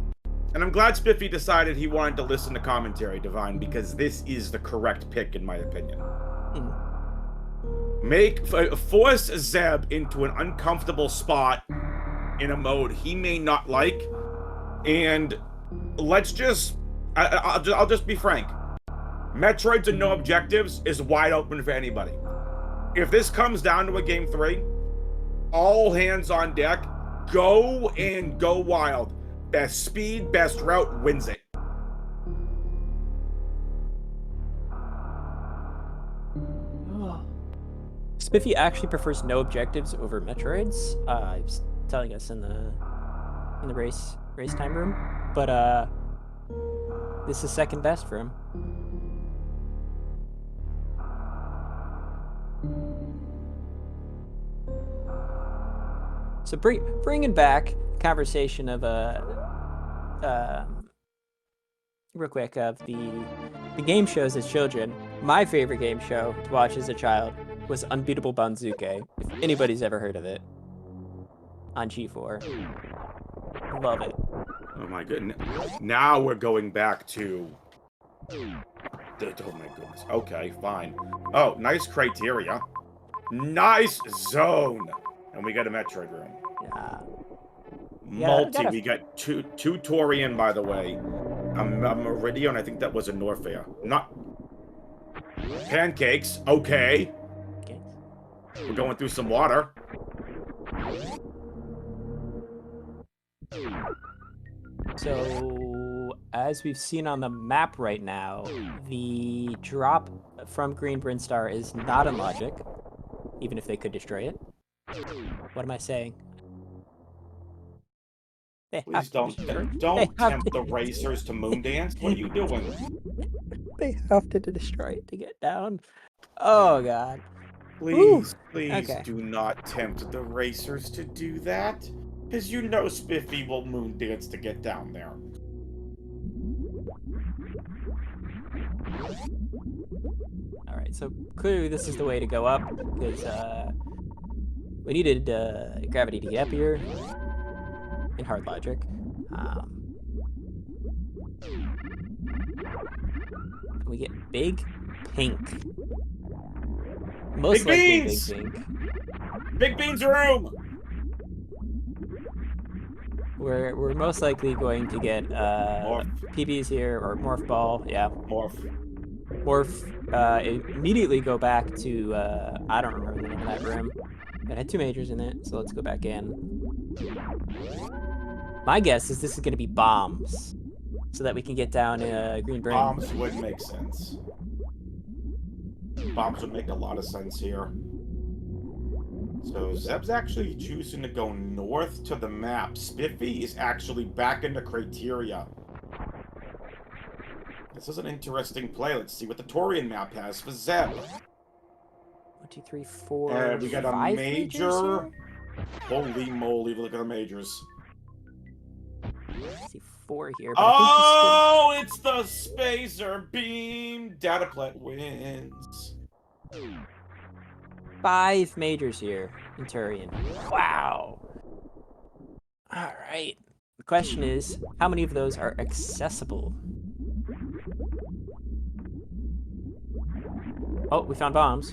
And I'm glad Spiffy decided he wanted to listen to commentary, Divine, because this is the correct pick, in my opinion. Force Zeb into an uncomfortable spot in a mode he may not like, and let's just... I'll just be frank. Metroids and no objectives is wide open for anybody. If this comes down to a game 3, all hands on deck, go and go wild. Best speed, best route wins it. Spiffy actually prefers no objectives over Metroids. He was telling us in the race time room, but this is second best for him. So bringing back conversation of real quick of the game shows as children. My favorite game show to watch as a child was Unbeatable Banzuke, if anybody's ever heard of it, on G4. Love it. Oh my goodness. Now we're going back to... Oh my goodness. Okay, fine. Oh, nice criteria. Nice zone. And we got a Metroid room. Yeah. Multi. We got two Torian, by the way. A Meridian. I think that was a Norfair. Not... Pancakes. Okay. We're going through some water. So, as we've seen on the map right now, the drop from Green Brinstar is not in logic, even if they could destroy it. What am I saying? Please don't tempt the racers to moon dance. What are you doing? They have to destroy it to get down. Oh, God. Please do not tempt the racers to do that. Because you know Spiffy will moon dance to get down there. Alright, so clearly this is the way to go up, because we needed gravity to get up here in hard logic. We get big pink. Most likely big pink. Big beans room! We're most likely going to get PBs here, or Morph Ball, yeah. Morph, immediately go back to, I don't remember the name of that room. It had 2 majors in it, so let's go back in. My guess is this is going to be bombs, so that we can get down Green Brim. Bombs would make sense. Bombs would make a lot of sense here. So Zeb's actually choosing to go north to the map. Spiffy is actually back into criteria. This is an interesting play. Let's see what the Torian map has for Zeb. 1, 2, 3, 4. We got a major. Holy moly! Look at the majors. I see 4 here. Oh, it's the Spacer Beam. Dataplet wins. 5 majors here in Turian. Wow. All right. The question is, how many of those are accessible? Oh, we found bombs.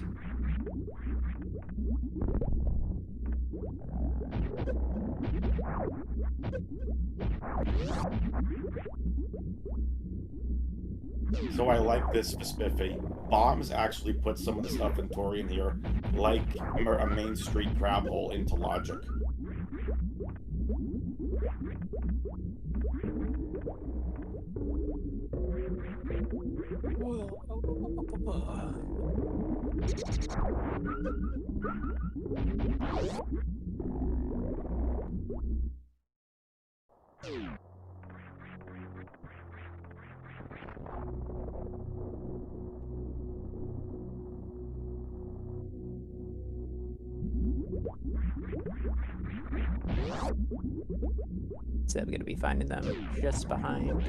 So I like this for Spiffy. Bombs actually put some of the stuff in Torian here, like a Main Street crab hole, into logic. Zeb gonna be finding them just behind.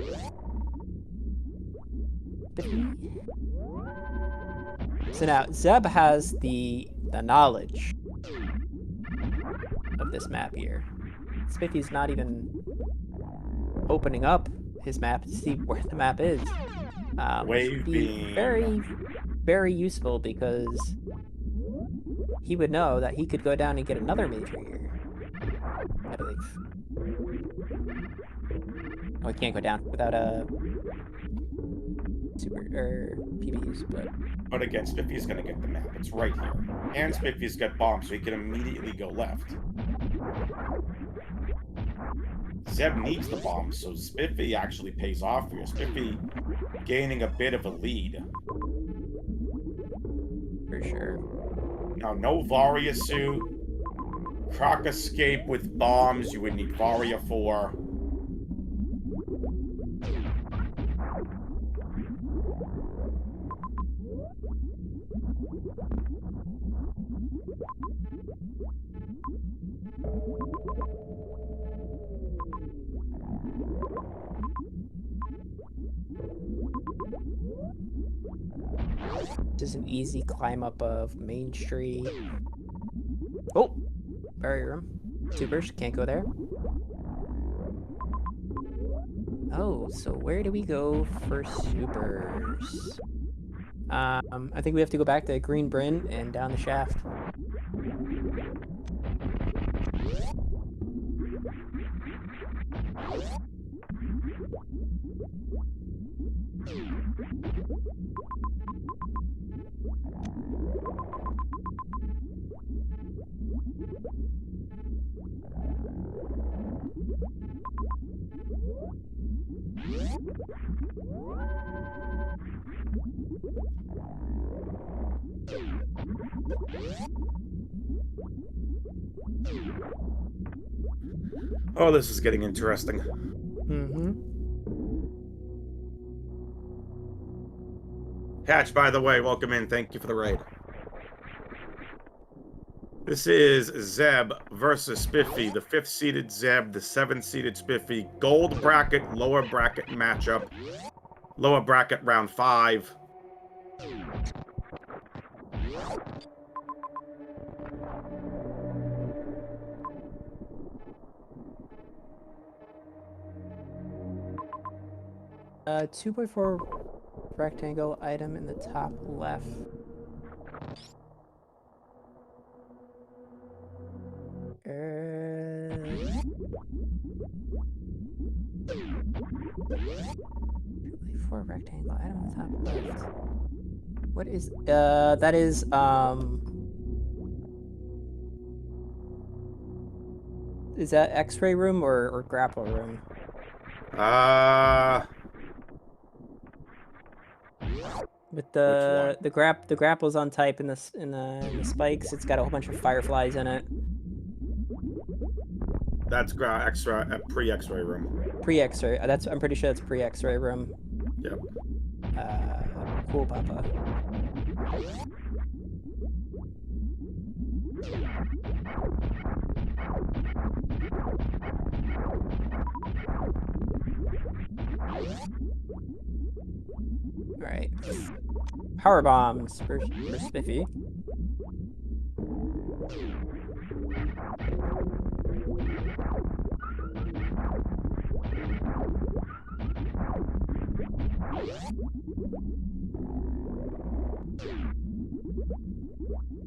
So now Zeb has the knowledge of this map here. Spiffy's not even opening up his map to see where the map is. Which would be very, very useful because he would know that he could go down and get another major here, I believe. Oh, he can't go down without a super or PBs, But again, Spiffy's gonna get the map. It's right here. And Spiffy's got bombs, so he can immediately go left. Zeb needs the bombs, so Spiffy actually pays off for you. Spiffy gaining a bit of a lead. for sure. Now, no Varia suit. Croc escape with bombs, you would need Varia for. Just an easy climb up of Main Street. Oh, barrier room. Supers, can't go there. Oh, so where do we go for supers? I think we have to go back to Green Bryn and down the shaft. Oh, this is getting interesting. Mm-hmm. Hatch, by the way, welcome in. Thank you for the raid. This is Zeb versus Spiffy, the 5th seeded Zeb, the 7th seeded Spiffy. Gold bracket, lower bracket matchup. Lower bracket round 5. Uh, 2x4 rectangle item in the top left. For rectangle item on the top left. What is that is that X-ray room or grapple room? With the grapple's on type in the spikes, it's got a whole bunch of fireflies in it. That's pre-X-ray room. Pre-X-ray. I'm pretty sure that's pre-X-ray room. Yep. Cool, Papa. Right. Power bombs for Spiffy.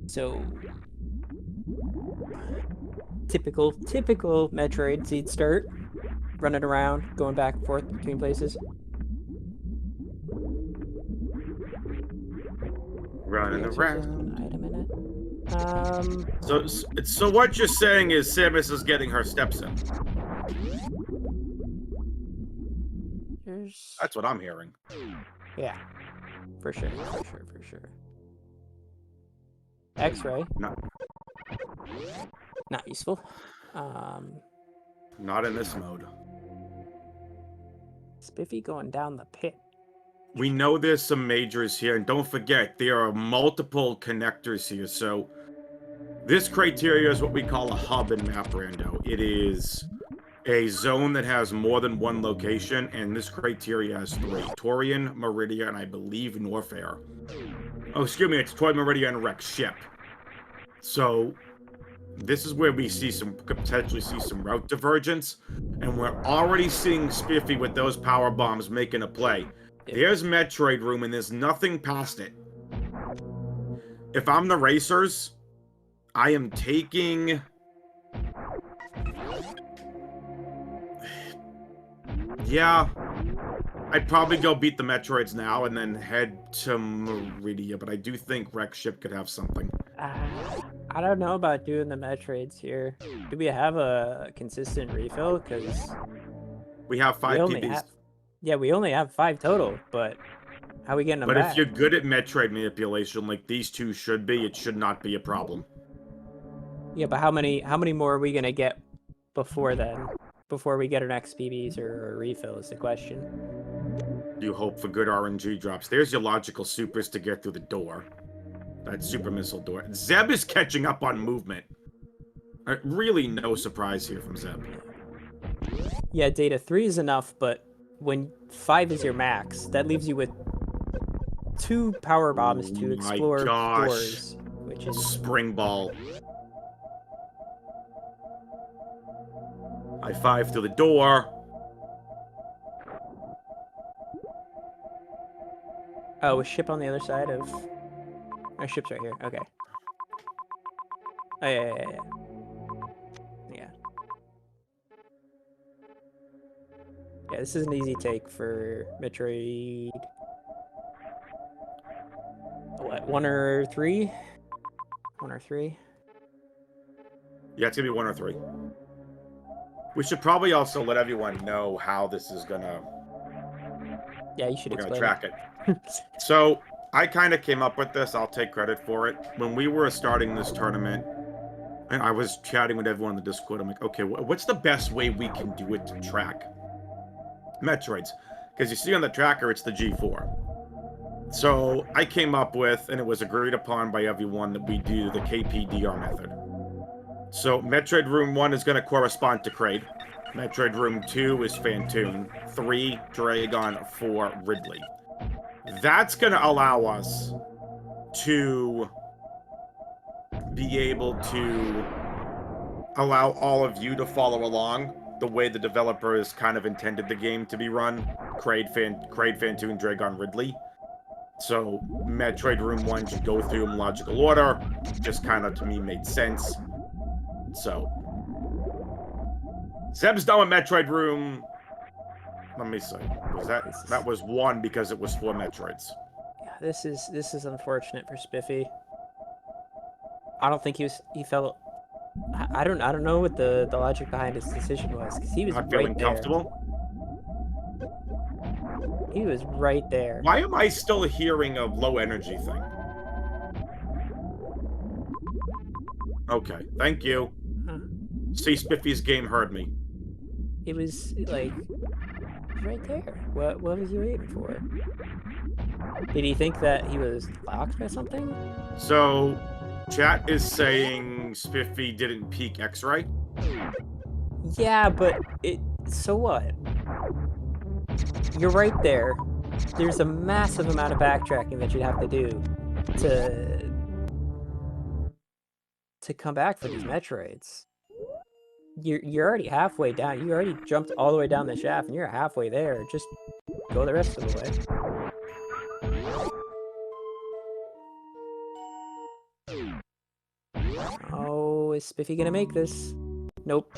So typical Metroid seed start, running around, going back and forth between places. Running around. Item in it. So what you're saying is Samus is getting her steps in. That's what I'm hearing. Yeah, for sure. X-ray. Not, Not useful. not in this mode. Spiffy going down the pit. We know there's some majors here, and don't forget, there are multiple connectors here, so this criteria is what we call a hub in Map Rando. It is a zone that has more than one location, and this criteria has 3. Torian, Meridia, and I believe Norfair. Oh, excuse me, it's Torian, Meridia, and Rex Ship. So, this is where we could potentially see some route divergence, and we're already seeing Spiffy with those power bombs making a play. There's Metroid Room, and there's nothing past it. If I'm the racers, I am taking... Yeah, I'd probably go beat the Metroids now and then head to Meridia, but I do think Rex Ship could have something. I don't know about doing the Metroids here. Do we have a consistent refill? Because we have 5 PBs. Yeah, we only have 5 total, but how are we getting them back? But if you're good at Metroid manipulation, like these two should be, it should not be a problem. Yeah, but how many more are we gonna get before then? Before we get our next PBs or refill is the question. You hope for good RNG drops. There's your logical supers to get through the door. That super missile door. Zeb is catching up on movement. Really no surprise here from Zeb. Yeah, data 3 is enough, but when 5 is your max, that leaves you with 2 power bombs to explore doors, which is spring ball. High 5 through the door. Oh, a ship on the other side of... Our ship's right here. Okay. Oh, yeah. Yeah, this is an easy take for Metroid... What, 1 or 3? 1 or 3? Yeah, it's gonna be 1 or 3. We should probably also let everyone know how this is gonna... Yeah, you should explain. We're gonna track it. So, I kind of came up with this. I'll take credit for it. When we were starting this tournament, and I was chatting with everyone in the Discord, I'm like, okay, what's the best way we can do it to track Metroids? Because you see on the tracker, it's the G4. So, I came up with, and it was agreed upon by everyone, that we do the KPDR method. So, Metroid Room 1 is going to correspond to Kraid. Metroid Room 2 is Phantoon. 3, Dragon. 4, Ridley. That's going to allow us to be able to allow all of you to follow along the way the developer has kind of intended the game to be run. Kraid, Phantoon, Dragon, Ridley. So, Metroid Room 1 should go through in logical order. Just kind of, to me, made sense. So, Zeb's done with Metroid Room. Let me see. Was that was 1 because it was 4 Metroids. Yeah, this is unfortunate for Spiffy. I don't think he felt. I don't know what the logic behind his decision was, because he was Not feeling right there. comfortable. He was right there. Why am I still hearing a low energy thing? Okay, thank you. Huh. See, Spiffy's game heard me. It was like right there. What was he waiting for? Did he think that he was blocked by something? So, chat is saying Spiffy didn't peek X-ray. Yeah, but so what? You're right there. There's a massive amount of backtracking that you'd have to do to come back for these Metroids. You're already halfway down. You already jumped all the way down the shaft, and you're halfway there. Just go the rest of the way. Oh, is Spiffy gonna make this? Nope.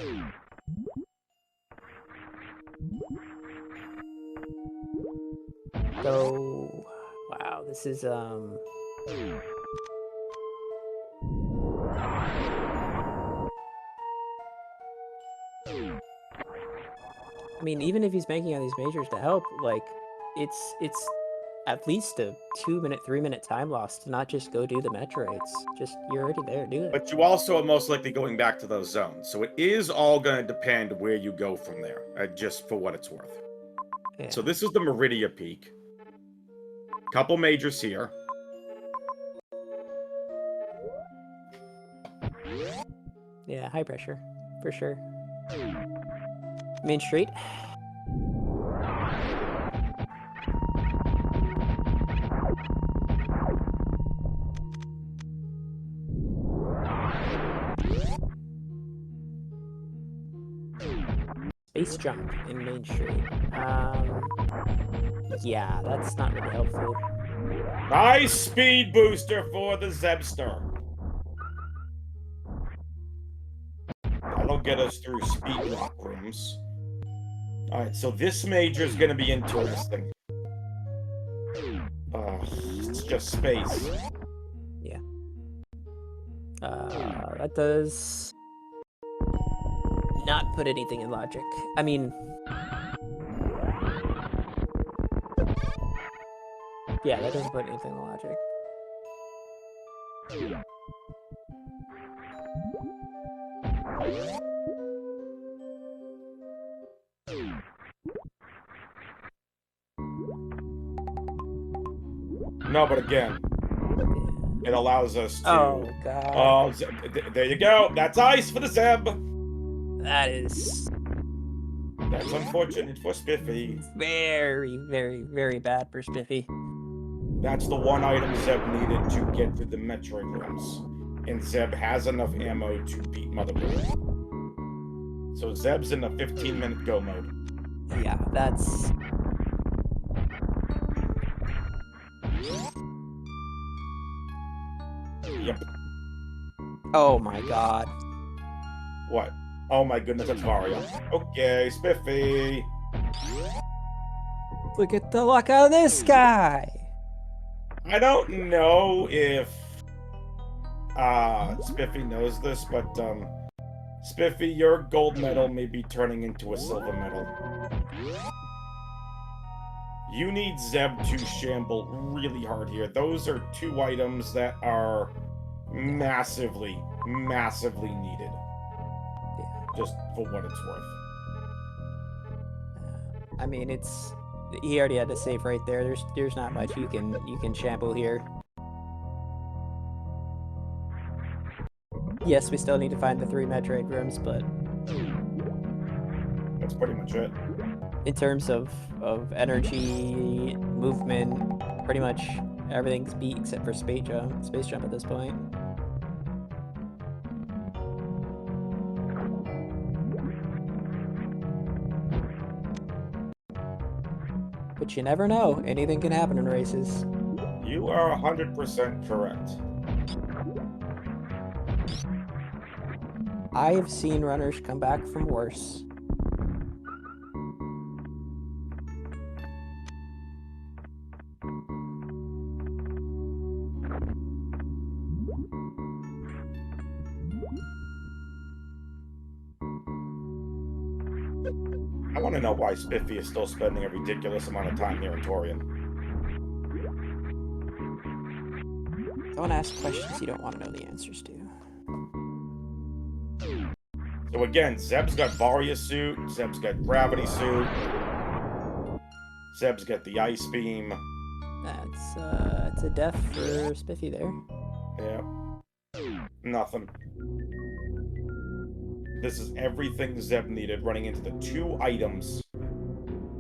So, wow, this is I mean, even if he's banking on these majors to help, like, it's at least a 2-minute, 3-minute time loss to not just go do the Metroids. Just, you're already there, do it. But you also are most likely going back to those zones. So it is all going to depend where you go from there, just for what it's worth. Yeah. So this is the Meridia Peak. Couple majors here. Yeah, high pressure, for sure. Main Street. Space jump in Main Street. Yeah, that's not really helpful. Nice speed booster for the Zebster. That'll get us through speed rock rooms. Alright, so this major is going to be interesting. It's just space. Yeah. That does not put anything in logic. I mean, yeah, that doesn't put anything in logic. No, but again, it allows us to... Oh, God. Oh, there you go. That's ice for the Zeb. That is... That's unfortunate for Spiffy. Very, very, very bad for Spiffy. That's the one item Zeb needed to get through the Metroid rooms. And Zeb has enough ammo to beat Motherboard. So Zeb's in a 15-minute go mode. Yeah, that's... Yep. Oh my God. What? Oh my goodness, that's Varia. Okay, Spiffy. Look at the luck out of this guy. I don't know if Spiffy knows this, but Spiffy, your gold medal may be turning into a silver medal. You need Zeb to shamble really hard here. Those are two items that are massively, massively needed. Just for what it's worth. I mean, it's... He already had to save right there. There's not much you can shamble here. Yes, we still need to find the 3 Metroid rooms, but that's pretty much it. In terms of energy, movement, pretty much everything's beat except for space jump at this point. But you never know. Anything can happen in races. You are 100% correct. I have seen runners come back from worse. I want to know why Spiffy is still spending a ridiculous amount of time here in Torian. Don't ask questions you don't want to know the answers to. So again, Zeb's got Varia suit, Zeb's got gravity suit, Zeb's got the ice beam. That's a death for Spiffy there. Yeah. Nothing. This is everything Zeb needed running into the 2 items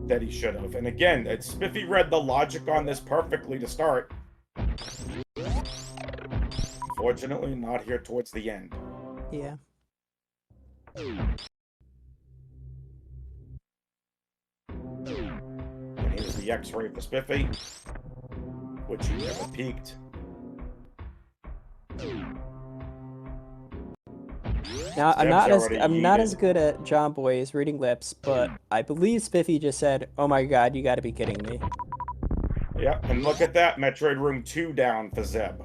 that he should have. And again, Spiffy read the logic on this perfectly to start. Fortunately, not here towards the end. Yeah. And here's the X-ray for Spiffy, which he never peaked. Now, I'm not as good at John Boy's reading lips, but I believe Spiffy just said, "Oh my God, you got to be kidding me." Yeah, and look at that, Metroid Room 2 down for Zeb.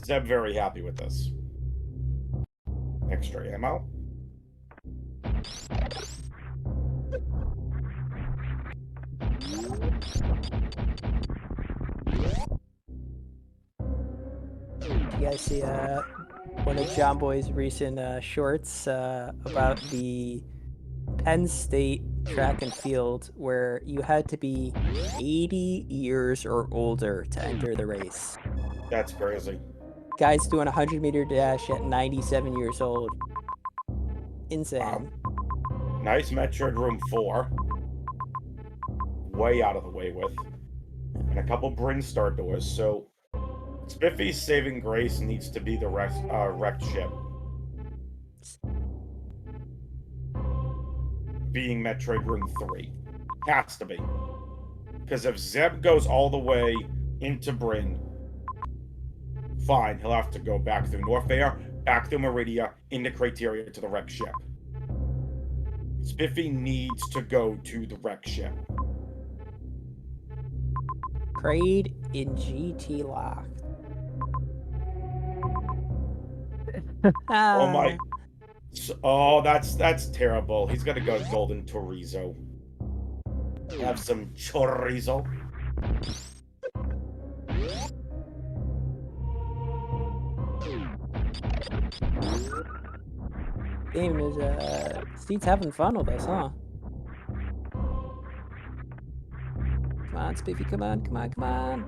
Zeb very happy with this. Extra ammo. guys see one of John Boy's recent shorts about the Penn State track and field where you had to be 80 years or older to enter the race? That's crazy. Guys doing a 100-meter dash at 97 years old. Insane. Wow. Nice Metroid Room 4. Way out of the way with. And a couple Bryn Star doors, so Spiffy's saving grace needs to be the wrecked ship. Being Metroid Room 3. Has to be. Because if Zeb goes all the way into Bryn, fine, he'll have to go back through Norfair, back through Meridia, into Criteria to the wrecked ship. Spiffy needs to go to the wrecked ship. Kraid in GT locked. Oh my. Oh, that's terrible. He's gonna go Golden Chorizo. Have some chorizo. Game is Steed's having fun with us, huh? Come on, Spiffy, come on, come on, come on.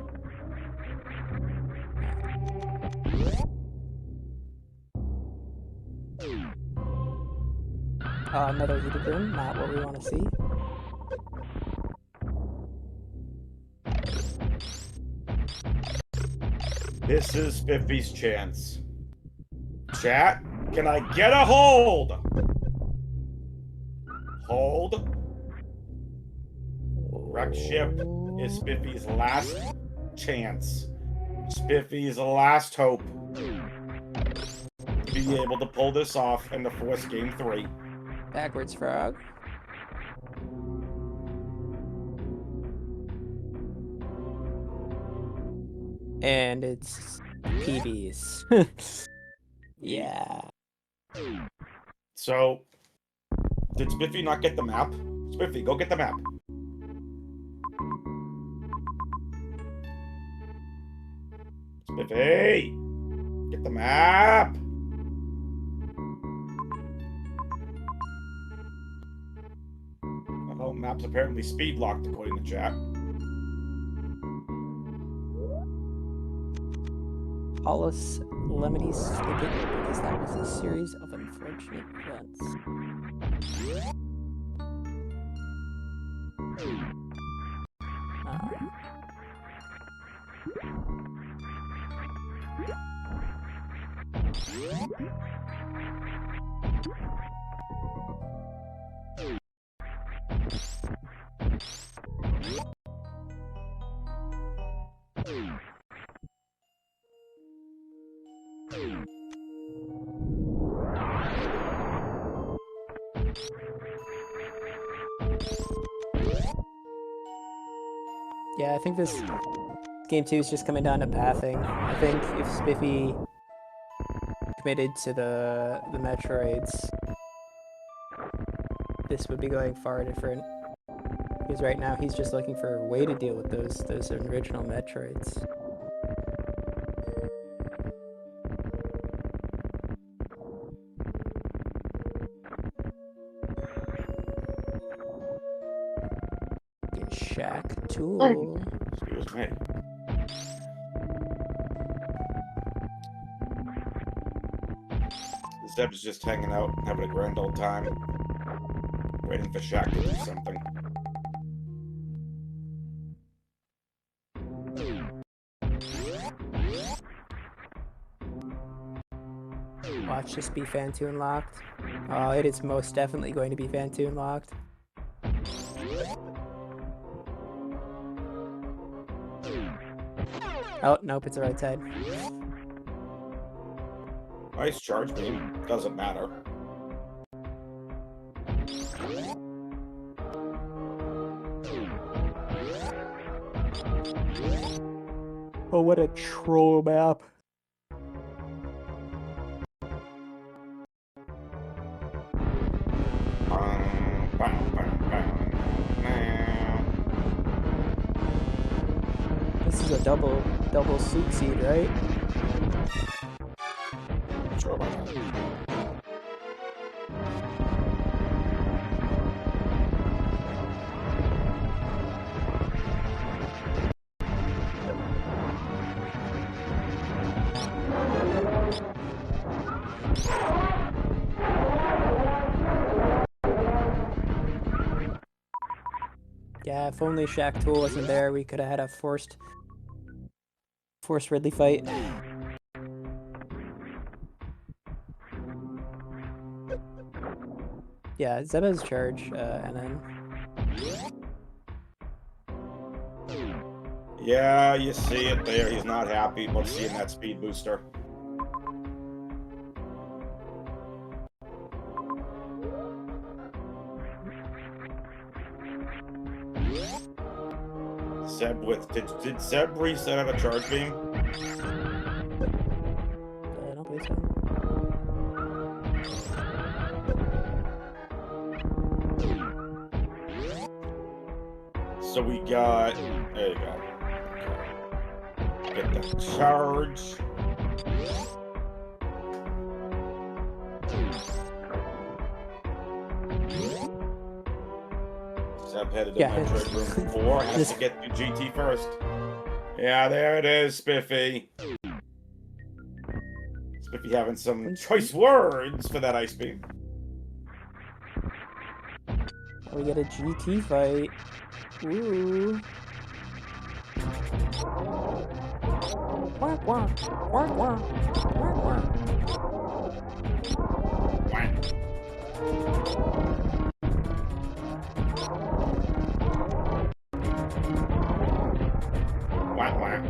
Another heated room, not what we want to see. This is Spiffy's chance. Chat, can I get a hold? Hold. Wrecked ship is Spiffy's last chance. Spiffy's last hope to be able to pull this off and to force game 3. Backwards frog. And it's PBs. Yeah. So, did Spiffy not get the map? Spiffy, go get the map. Spiffy! Get the map! Oh, map's apparently speed locked according to chat. Hollis Lemony Snicket, because that was a series of unfortunate events. Yeah, I think this game 2 is just coming down to pathing. I think if Spiffy committed to the Metroids, this would be going far different. Because right now he's just looking for a way to deal with those original Metroids. Shack tool. Excuse me. Zeb's just hanging out, having a grand old time, waiting for Shaq to do something. Watch this be Fantoon locked. Oh, it is most definitely going to be Fantoon locked. Oh, nope, it's the right side. Nice charge beam. Doesn't matter. Oh, what a troll map. This is a double suit seed, right? Yeah, if only Shaq Tool wasn't there, we could have had a forced Ridley fight. Yeah, Zeb has charge, and then... Yeah, you see it there. He's not happy about seeing that speed booster. Zeb with... Did Zeb reset out a charge beam? I don't believe so. So we got... There you go. Get the charge. Zeb headed to Metroid room 4. Has to get to GT first. Yeah, there it is, Spiffy. Spiffy having some choice words for that ice beam. We get a GT fight. Ooh. Quack, quack, quack, quack, quack, quack. Whack, whack.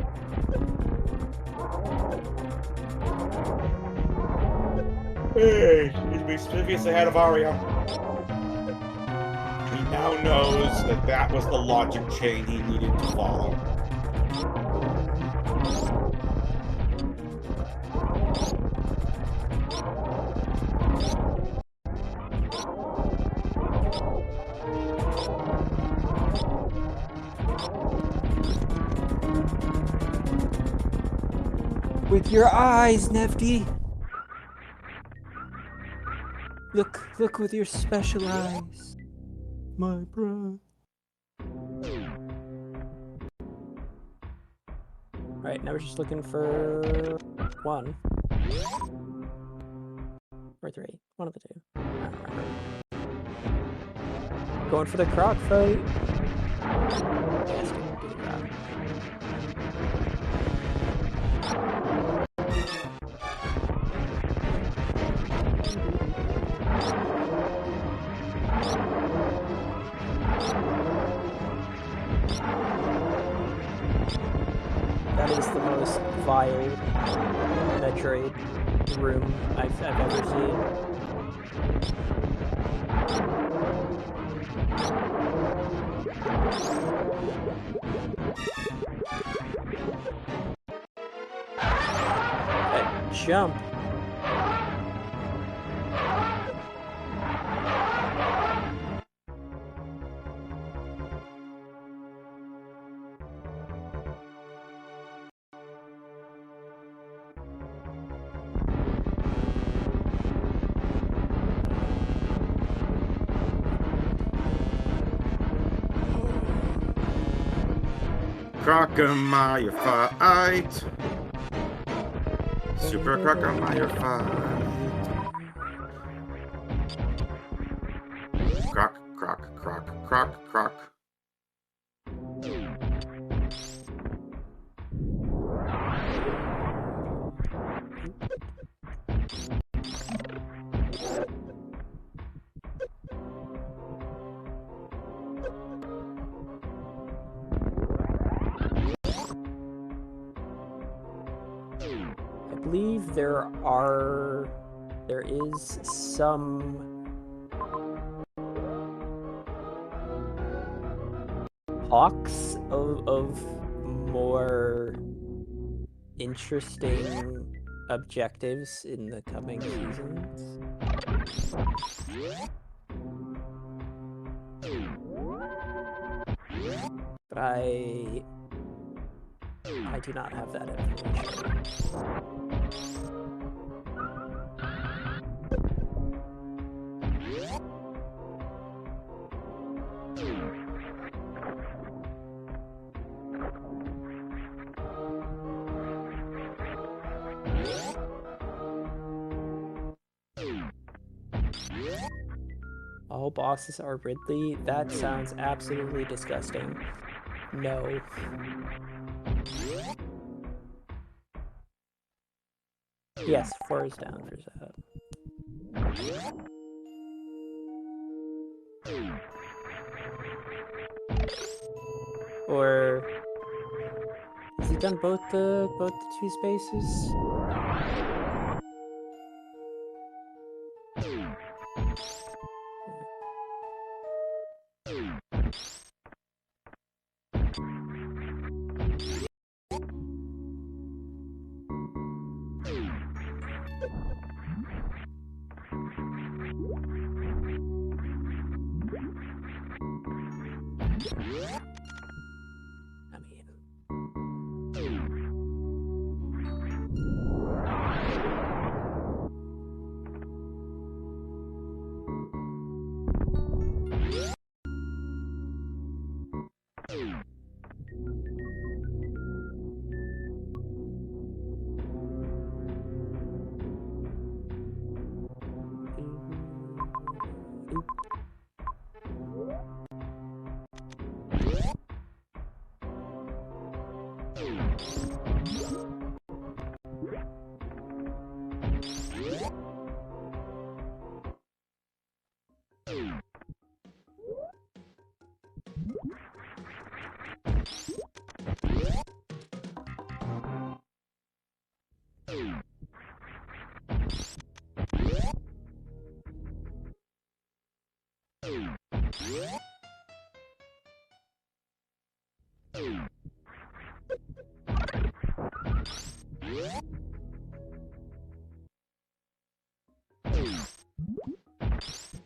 Hey, Spiffy's ahead of Aria. He now knows that that was the logic chain he needed to follow. With your eyes, Nefty. Look with your special eyes, my bro. Alright, now we're just looking for 1 or 3. One of the 2. I don't remember. Going for the croc fight. Yes, do that. That is the most vile Metroid room I've ever seen. That jump. Crocomire fight. Super Crocomire fight. Croc, croc, croc, croc, croc. I believe there is some talks of more interesting objectives in the coming seasons. But I do not have that information. All bosses are Ridley? That sounds absolutely disgusting. No. Yes, 4 is down for Zeb. Or has he done both the 2 spaces? I mean,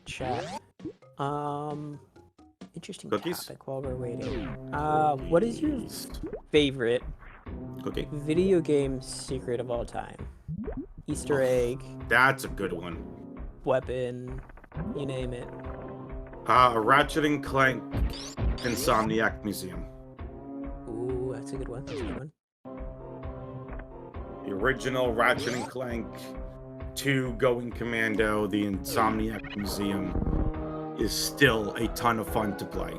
chat. Interesting Cookies? topic while we're waiting. What is your favorite Cookie? video game secret of all time? Easter egg, That's a good one. weapon, you name it. Ratchet and Clank Insomniac Museum. Ooh, that's a good one. That's a good one. The original Ratchet and Clank 2 Going Commando, the Insomniac Museum, is still a ton of fun to play.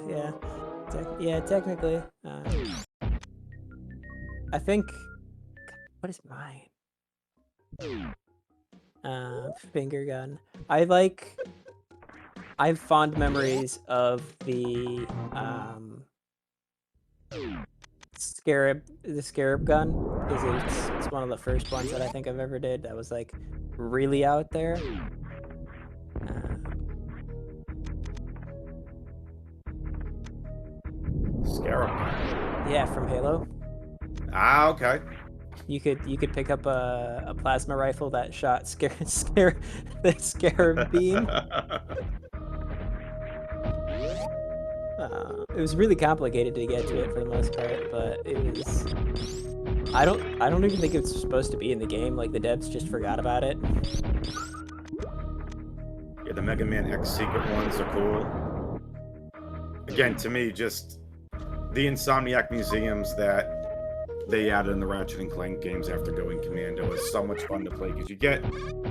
Yeah. Yeah, technically. I think... What is mine? Finger gun. I have fond memories of the scarab gun, because it's one of the first ones that I think I've ever did that was like really out there. Scarab. Yeah, from Halo. Ah, okay. You could pick up a plasma rifle that shot the scarab beam. It was really complicated to get to it for the most part, but it was. I don't even think it's supposed to be in the game. Like the devs just forgot about it. Yeah, the Mega Man X secret ones are cool. Again, to me, just the Insomniac Museums that they added in the Ratchet and Clank games after Going Commando is so much fun to play, because you get,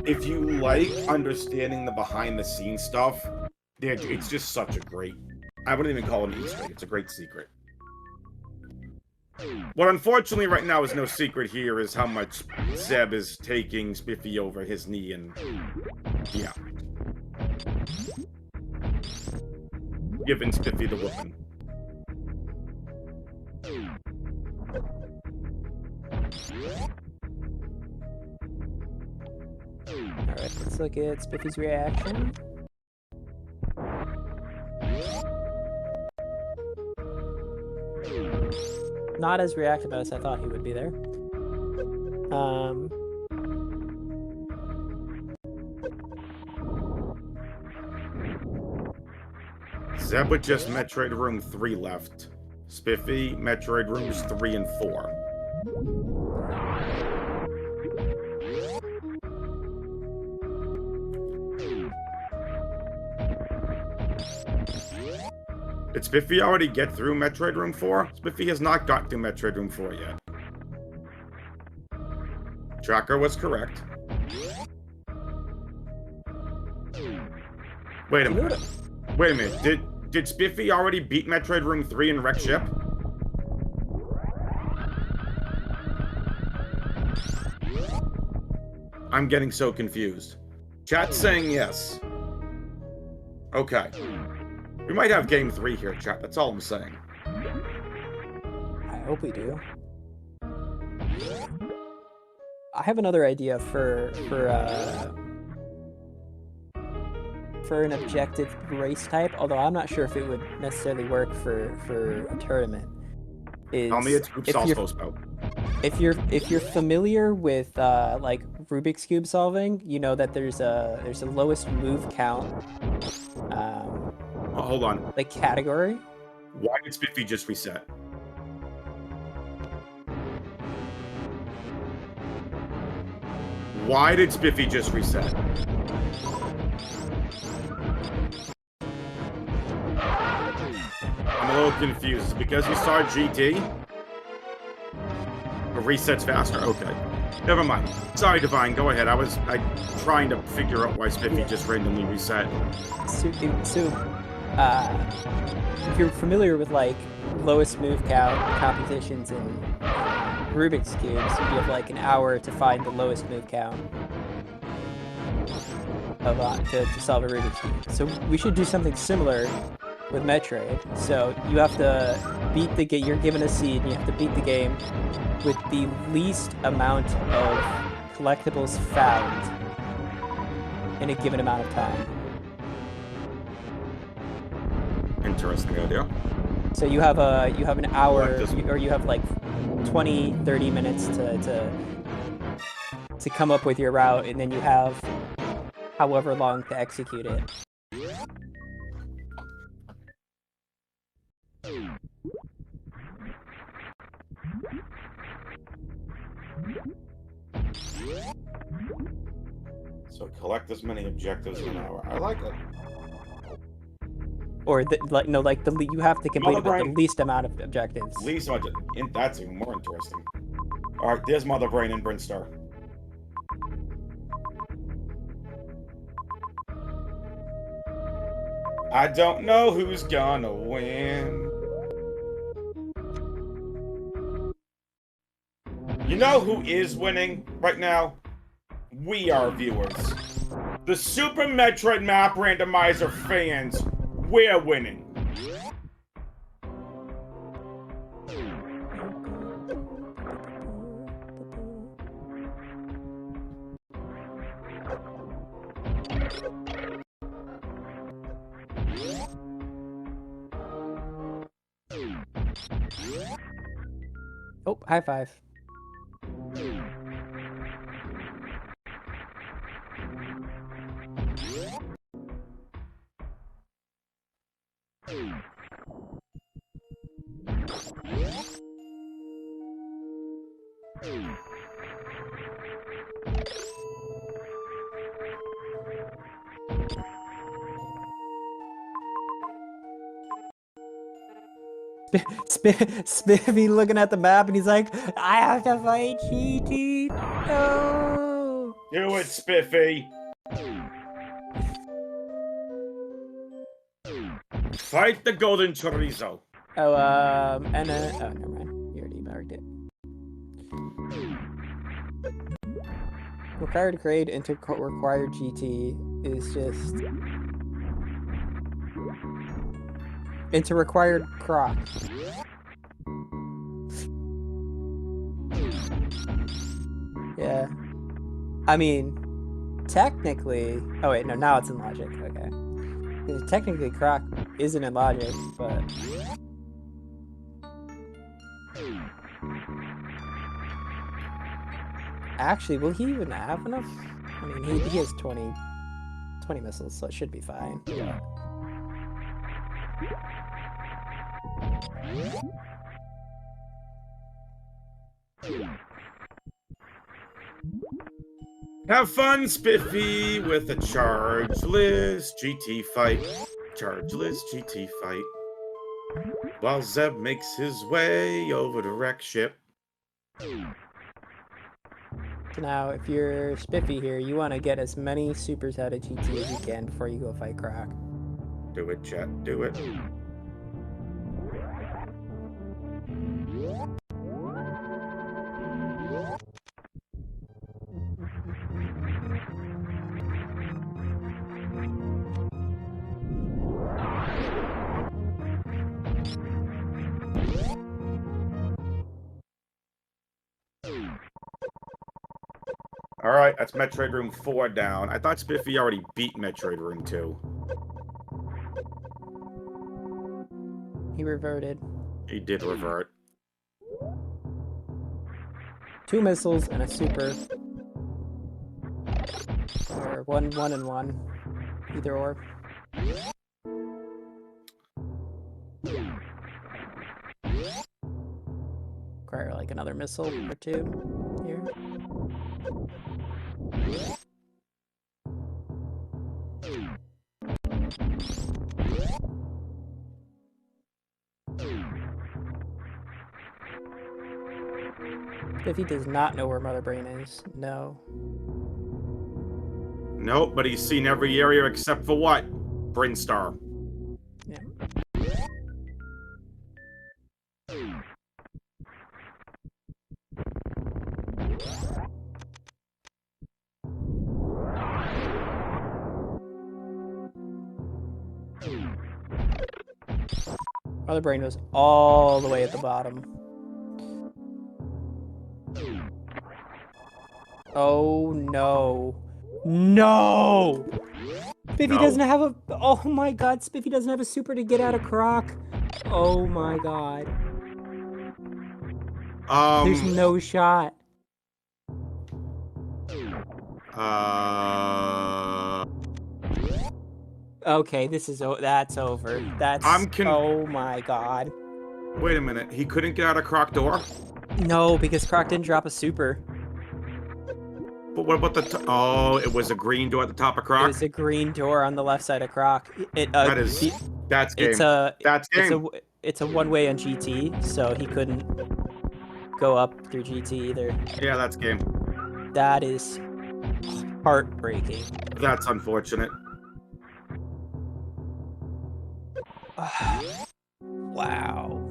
if you like understanding the behind-the-scenes stuff, it's just such a great, I wouldn't even call it an Easter egg, it's a great secret. What unfortunately right now is no secret here is how much Zeb is taking Spiffy over his knee, and yeah. Giving Spiffy the whooping. Alright, let's look at Spiffy's reaction. Not as reactive as I thought he would be there. Zeb with just Metroid Room 3 left. Spiffy, Metroid Rooms 3 and 4. Did Spiffy already get through Metroid Room 4? Spiffy has not got through Metroid Room 4 yet. Tracker was correct. Wait a minute. Wait a minute. Did Spiffy already beat Metroid Room 3 and wreck ship? I'm getting so confused. Chat's saying yes. Okay. We might have game 3 here, chat. That's all I'm saying. I hope we do. I have another idea for an objective race type, although I'm not sure if it would necessarily work for a tournament. Tell me it's Oops Salspo. If you're familiar with like Rubik's Cube solving, you know that there's a lowest move count. Oh, hold on. Like category. Why did Spiffy just reset? Why did Spiffy just reset? I'm a little confused. Is it because you saw GT? Or resets faster? Okay. Never mind. Sorry, Divine. Go ahead. I'm trying to figure out why Spiffy just randomly reset. So if you're familiar with like lowest move count competitions in Rubik's Cubes, you have like an hour to find the lowest move count of to solve a Rubik's Cube. So we should do something similar with Metroid. So you have to beat the game. You're given a seed, and you have to beat the game with the least amount of collectibles found in a given amount of time. Interesting idea. So you have an hour, or you have like 20-30 minutes to come up with your route, and then you have however long to execute it. So collect as many objectives in an hour. I like it. Or you have to complete it with the least amount of objectives. Least amount. That's even more interesting. All right, there's Mother Brain and Brinstar. I don't know who's gonna win. You know who is winning right now? We are viewers. The Super Metroid Map Randomizer fans, we're winning. Oh, high five. Spiffy looking at the map and he's like, I have to fight GT. No. Do it, Spiffy. Fight the golden chorizo. Oh, and oh, never mind. You already marked it. Required grade into required GT is just into required croc. Yeah. I mean, technically. Oh wait, no. Now it's in logic. Okay. Technically, croc isn't in logic, but. Actually, will he even have enough? I mean, he has 20 missiles, so it should be fine. Yeah. Have fun, Spiffy, with a chargeless GT fight. Chargeless GT fight. While Zeb makes his way over to wreck ship. So now, if you're Spiffy here, you want to get as many supers out of GT as you can before you go fight Croc. Do it, chat. Do it. All right, that's Metroid Room 4 down. I thought Spiffy already beat Metroid Room 2. He reverted. He did revert. 2 missiles and a super. Or one and one. Either or. Require like another missile or 2 here. If he does not know where Mother Brain is, no. Nope, but he's seen every area except for what? Brinstar. Yeah. Mother Brain was all the way at the bottom. Oh no. No! Spiffy doesn't have a... Oh my god, Spiffy doesn't have a super to get out of Croc. Oh my god. There's no shot. Okay, this is... That's over. That's... Oh my god. Wait a minute. He couldn't get out of Croc door? No, because Croc didn't drop a super. But what about the... Oh, it was a green door at the top of Croc? It was a green door on the left side of Croc. That's game. That's game. It's a one-way on GT, so he couldn't go up through GT either. Yeah, that's game. That is heartbreaking. That's unfortunate. Wow.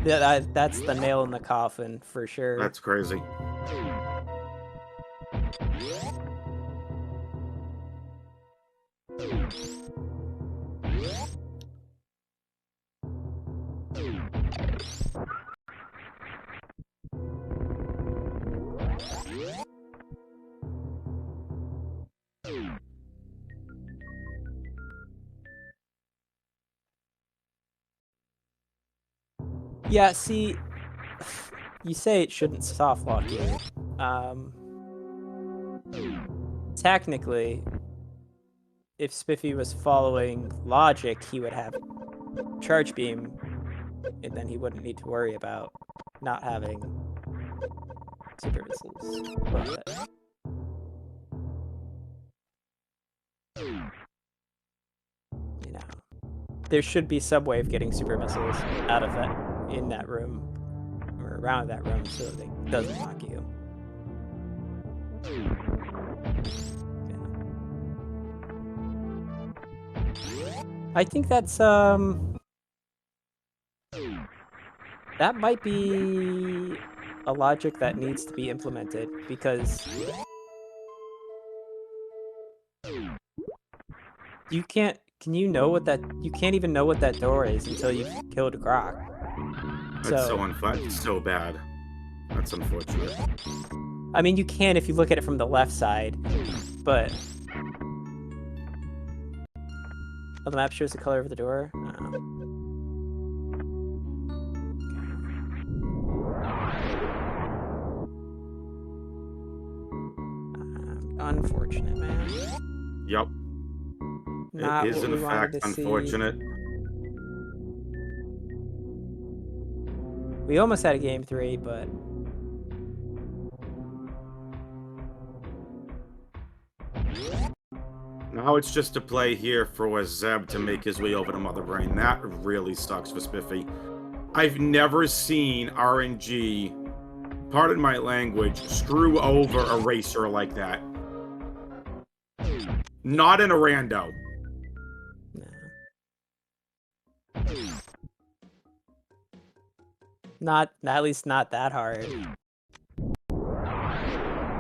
Yeah, that's the nail in the coffin for sure. That's crazy. Yeah, see, you say it shouldn't soft lock you. Technically, if Spiffy was following logic, he would have charge beam, and then he wouldn't need to worry about not having super missiles. But you know, there should be some way of getting super missiles out of that, in that room, or around that room, so that it doesn't lock you. I think that's, that might be a logic that needs to be implemented, because you can't, can you know what that, you can't even know what that door is until you've killed a Croc. That's so unfun. It's so bad. That's unfortunate. I mean, you can if you look at it from the left side, but... Oh, the map shows the color of the door? Unfortunate, man. Yep. Not it is, in fact, unfortunate. We almost had a game 3, but... Now it's just a play here for Zeb to make his way over to Mother Brain. That really sucks for Spiffy. I've never seen RNG, pardon my language, screw over a racer like that. Not in a rando. No. At least not that hard.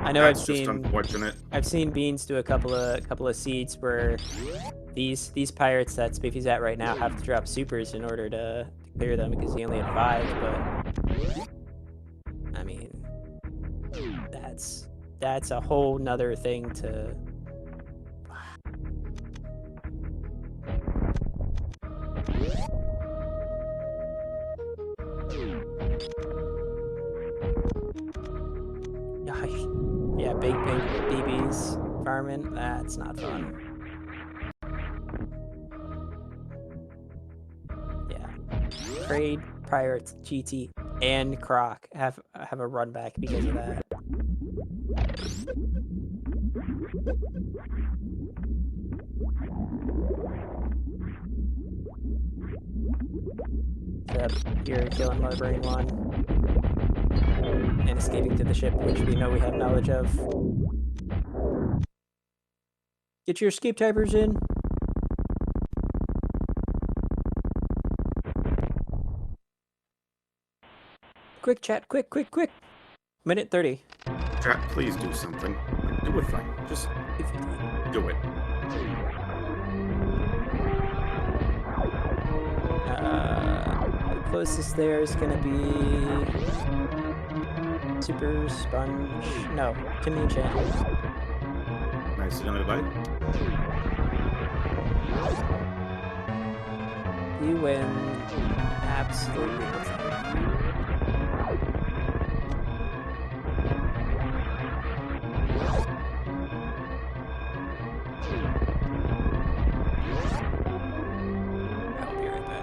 I know That's just unfortunate. I've seen Beans do a couple of seeds where these pirates that Spiffy's at right now have to drop supers in order to clear them because he only had 5, but I mean that's a whole nother thing to yeah, big pink BBs farming, that's not fun. Yeah. Trade, Pirates, GT, and Croc have a run back because of that. Zeb here killing Mother Brain 1 and escaping to the ship, which we know we have knowledge of. Get your escape typers in. Quick chat, quick. Minute 30. Chat, please do something. Do it fine. Just do it. The closest there is gonna be Super Sponge. No, Timmy Enchanter. Nice to know, everybody. You win absolutely nothing. I'll be right back.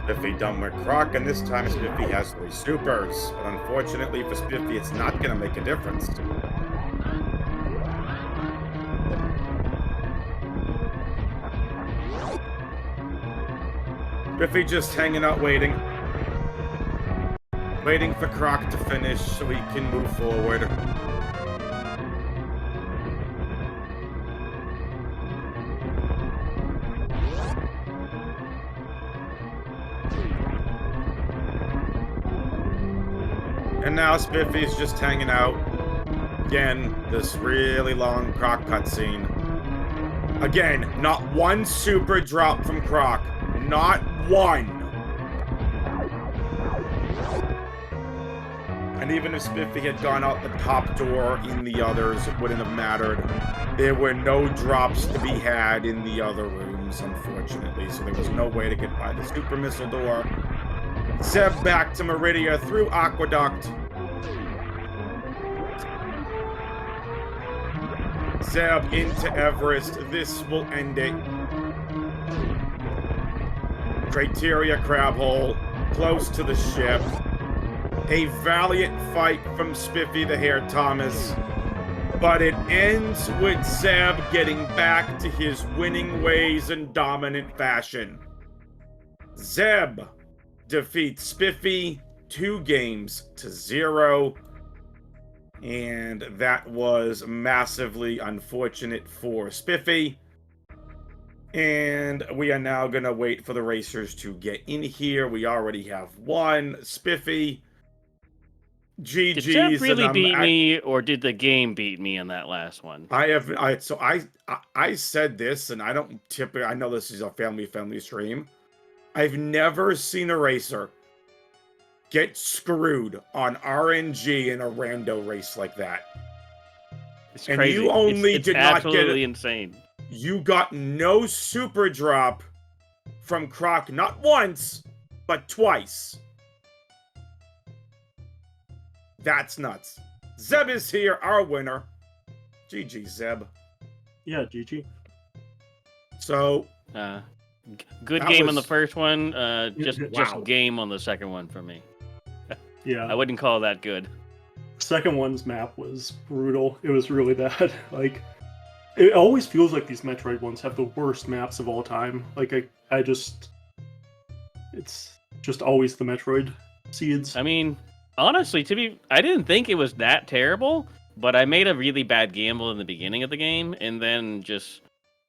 Spiffy done with Croc, and this time Spiffy has 3 supers. But unfortunately for Spiffy, it's not going to make a difference. Spiffy just hanging out waiting. Waiting for Croc to finish so he can move forward. And now Spiffy's just hanging out. Again, this really long Croc cutscene. Again, not one super drop from Croc. Not one. And even if Spiffy had gone out the top door in the others, it wouldn't have mattered. There were no drops to be had in the other rooms, unfortunately, so there was no way to get by the super missile door. Zeb back to Meridia through Aqueduct. Zeb into Everest. This will end it. Criteria Crab Hole, close to the ship. A valiant fight from Spiffy the Hare Thomas. But it ends with Zeb getting back to his winning ways in dominant fashion. Zeb defeats Spiffy 2-0. And that was massively unfortunate for Spiffy. And we are now going to wait for the racers to get in here. We already have one. Spiffy. GG's. Did Zeb really beat me, or did the game beat me in that last one? I said this, and I don't typically, I know this is a family stream. I've never seen a racer get screwed on RNG in a rando race like that. It's and crazy. You only it's did not get absolutely insane. You got no super drop from Croc, not once, but twice. That's nuts. Zeb is here, our winner. GG, Zeb. Yeah, GG. So, Good That game on the was- first one. Just Wow. game on the second one for me. Yeah. I wouldn't call that good. Second one's map was brutal. It was really bad. Like, it always feels like these Metroid ones have the worst maps of all time. Like, I just... It's just always the Metroid seeds. I mean, honestly, I didn't think it was that terrible, but I made a really bad gamble in the beginning of the game, and then just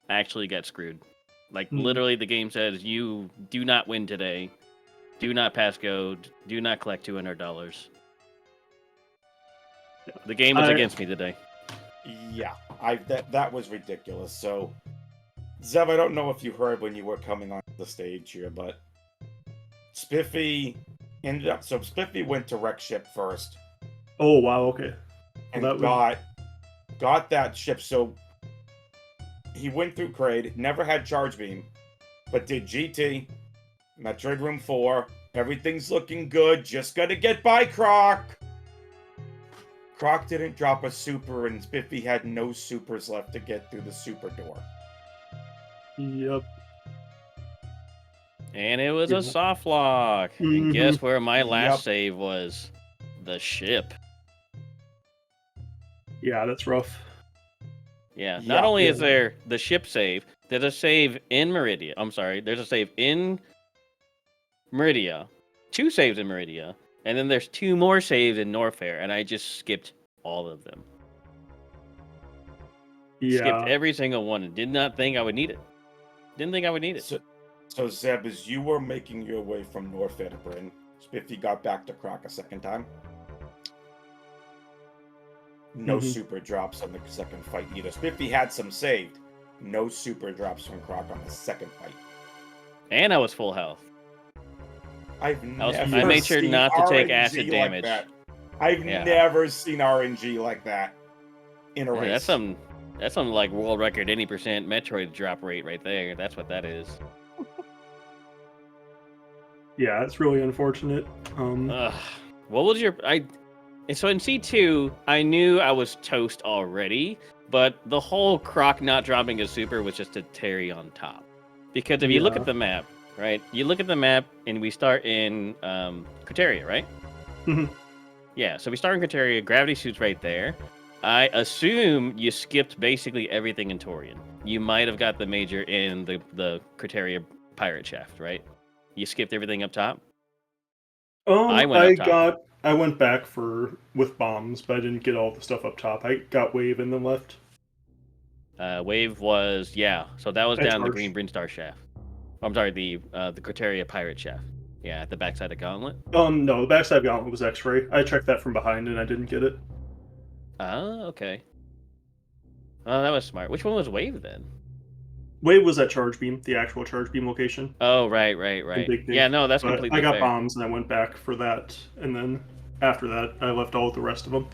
actually got screwed. Like, literally, the game says, you do not win today. Do not pass go. Do not collect $200. The game was against me today. yeah, that was ridiculous. So, Zeb, I don't know if you heard when you were coming on the stage here, but Spiffy ended up... So, Spiffy went to wreck ship first. Oh, wow, okay. And Well, that got that ship. So, he went through Kraid, never had Charge Beam, but did GT, Metroid Room 4. Everything's looking good. Just gotta get by Croc. Croc didn't drop a super, and Spiffy had no supers left to get through the super door. Yep. And it was Yeah. a soft lock. Mhm. And guess where my last Yep. save was? The ship. Yeah, that's rough. Yeah. Yeah. Not only is Yeah. there the ship save, there's a save in Meridia. I'm sorry. There's a save in Meridia. 2 saves in Meridia. And then there's 2 more saves in Norfair. And I just skipped all of them. Yeah. Skipped every single one and did not think I would need it. Didn't think I would need it. So Zeb, as you were making your way from Norfair to Britain, Spiffy got back to Croc a second time. No Mhm. super drops on the second fight either. Spiffy had some saved. No super drops from Croc on the second fight. And I was full health. I made sure not to take acid damage. That. I've Yeah. never seen RNG like that in a Yeah, race. that's some like world record 80% Metroid drop rate right there. That's what that is. Yeah, it's really unfortunate. Ugh. What was your so in C2, I knew I was toast already, but the whole Croc not dropping a super was just a cherry on top. Because if you look Yeah. at the map, right? You look at the map and we start in Criteria, right? Mhm. Yeah, so we start in Criteria, gravity suit's right there. I assume you skipped basically everything in Torian. You might have got the major in the Criteria pirate shaft, right? You skipped everything up top? I went up top. I went back with bombs, but I didn't get all the stuff up top. I got wave and then left. Wave was, so that was I down the charged. Green Brinstar shaft. I'm sorry, the Criteria pirate shaft. Yeah, at the backside of Gauntlet. No, the backside gauntlet was X-ray. I checked that from behind and I didn't get it. Oh, okay. Oh, that was smart. Which one was Wave then? Wave was at Charge Beam, the actual Charge Beam location. Oh, right. Big thing. Yeah, no, that's But completely I got fair. bombs and I went back for that, and then after that, I left all the rest of them.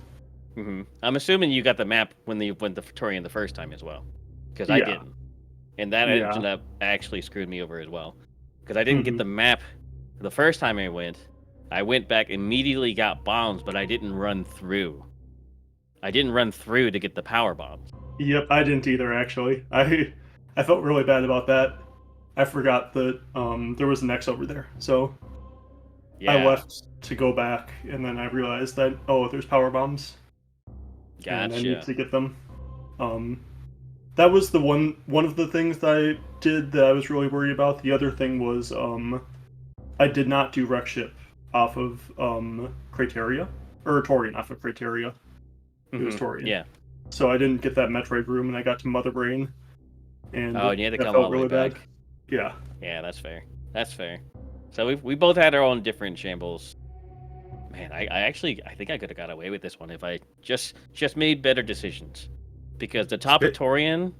Mm-hmm. I'm assuming you got the map when you went to Torian the first time as well, because I Yeah. didn't, and that Yeah. ended up actually screwed me over as well, because I didn't get Mhm. the map the first time I went. I went back immediately, got bombs, but I didn't run through. I didn't run through to get the power bombs. Yep, I didn't either, actually. I felt really bad about that. I forgot that there was an X over there, so Yeah, I left to go back, and then I realized that, there's power bombs, and I need Gotcha. to get them. That was the one of the things that I did that I was really worried about. The other thing was I did not do wreck ship off of Criteria, or Torian off of Criteria. It was Mhm. Torian. Yeah. So I didn't get that Metroid room, and I got to Mother Brain, and Oh, and you had to that come felt all the way really bad. back. Yeah. Yeah, that's fair. That's fair. So we both had our own different shambles. Man, I think I could have got away with this one if I just made better decisions. Because the top of Torian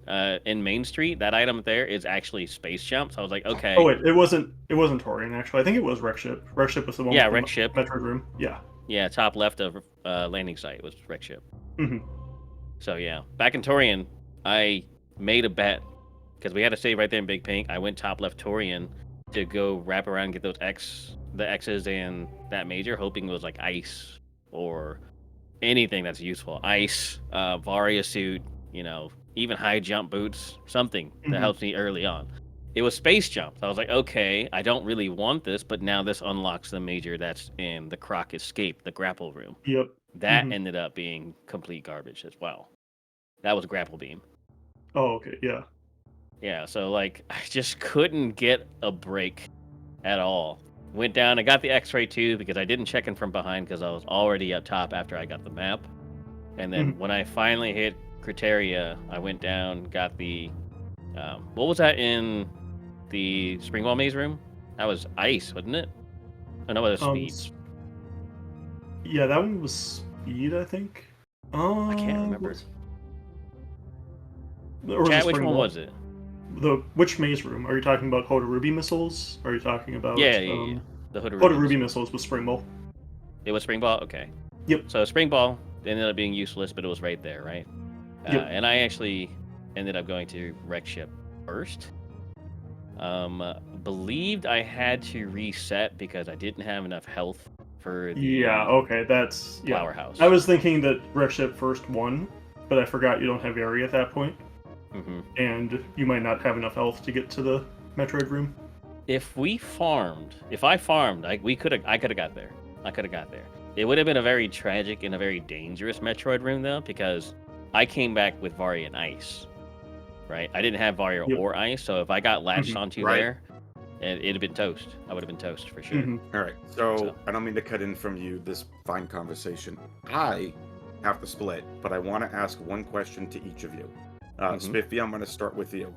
in Main Street, that item there is actually Space Jump. So I was like, okay. Oh wait, it wasn't Torian actually. I think it was Wreck Ship. Wreck Ship was the one. Yeah, with the Wreck Ship. Metroid room. Yeah. Yeah, top left of landing site was Wreck Ship. hmm So yeah, back in Torian, I made a bet because we had to save right there in Big Pink. I went top left Torian to go wrap around and get the X's and that major, hoping it was like ice or anything that's useful. Ice, Varia suit, even high jump boots, something that helps me early on. It was space jump. I was like, okay, I don't really want this, but now this unlocks the major that's in the Croc Escape, the grapple room. Yep. That ended up being complete garbage as well. That was grapple beam. Oh, okay, yeah. Yeah, so I just couldn't get a break at all. Went down, I got the X-ray too because I didn't check in from behind because I was already up top after I got the map. And then when I finally hit Criteria, I went down, got the what was that in the Springball Maze room? That was ice, wasn't it? Oh no, it was speed. Yeah, that one was speed, I think. I can't remember. Chat, which one was it? Which maze room? Are you talking about Hodarubi missiles? Or are you talking about yeah. The Hodarubi missiles with Springball? It was Springball? Okay. Yep. So Springball ended up being useless, but it was right there, right? Yep. And I actually ended up going to Wreck Ship first. Believed I had to reset because I didn't have enough health for the okay, that's Flower House. I was thinking that Wreck Ship first won, but I forgot you don't have area at that point. And you might not have enough health to get to the Metroid room. If I farmed, I could have got there. It would have been a very tragic and a very dangerous Metroid room though, because I came back with Varia and Ice. Right? I didn't have Varia or Ice, so if I got latched onto there, it'd have been toast. I would have been toast for sure. All right. So I don't mean to cut in from you this fine conversation. I have to split, but I want to ask one question to each of you. Spiffy, I'm going to start with you.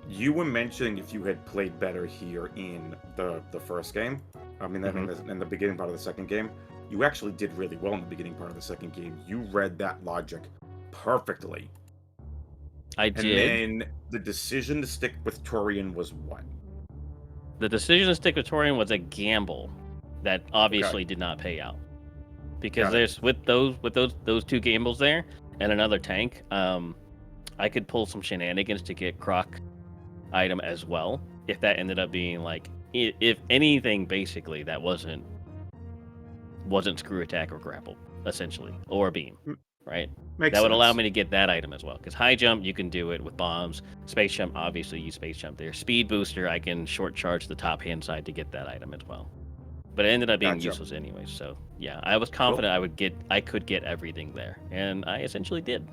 You were mentioning if you had played better here in the first game. I mean, in the beginning part of the second game, you actually did really well in the beginning part of the second game. You read that logic perfectly. I did. And then the decision to stick with Torian was what? The decision to stick with Torian was a gamble that obviously did not pay out. Because there's with those two gambles there and another tank, I could pull some shenanigans to get Croc item as well. If that ended up being if anything, basically that wasn't screw attack or grapple, essentially, or beam, right? Makes that would sense. allow me to get that item as well. Because high jump, you can do it with bombs. Space jump, obviously, you space jump there. Speed booster, I can short charge the top hand side to get that item as well. But it ended up being useless anyways. So yeah, I was confident I could get everything there, and I essentially did.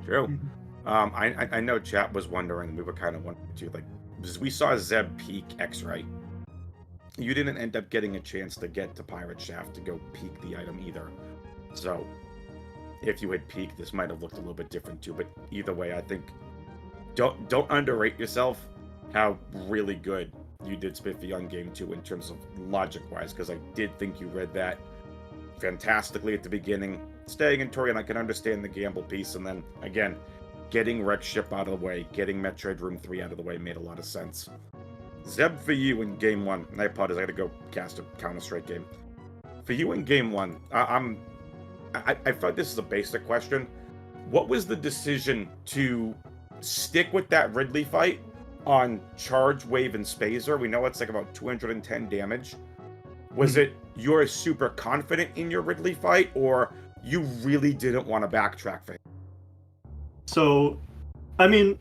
True. I know chat was wondering, we were kind of wondering too, because we saw Zeb peek X-Ray. You didn't end up getting a chance to get to Pirate Shaft to go peek the item either. So if you had peeked, this might have looked a little bit different too. But either way, I think don't underrate yourself how really good you did, Spiffy, on game 2 in terms of logic-wise, because I did think you read that fantastically at the beginning. Staying in Torian, I can understand the gamble piece, and then, again, getting Wreck Ship out of the way, getting Metroid Room 3 out of the way made a lot of sense. Zeb, for you in Game 1, and I apologize, I gotta go cast a Counter-Strike game. For you in Game 1, I feel like this is a basic question. What was the decision to stick with that Ridley fight on Charge, Wave, and Spazer? We know it's about 210 damage. Was it you're super confident in your Ridley fight, or you really didn't want to backtrack for it? So, I mean,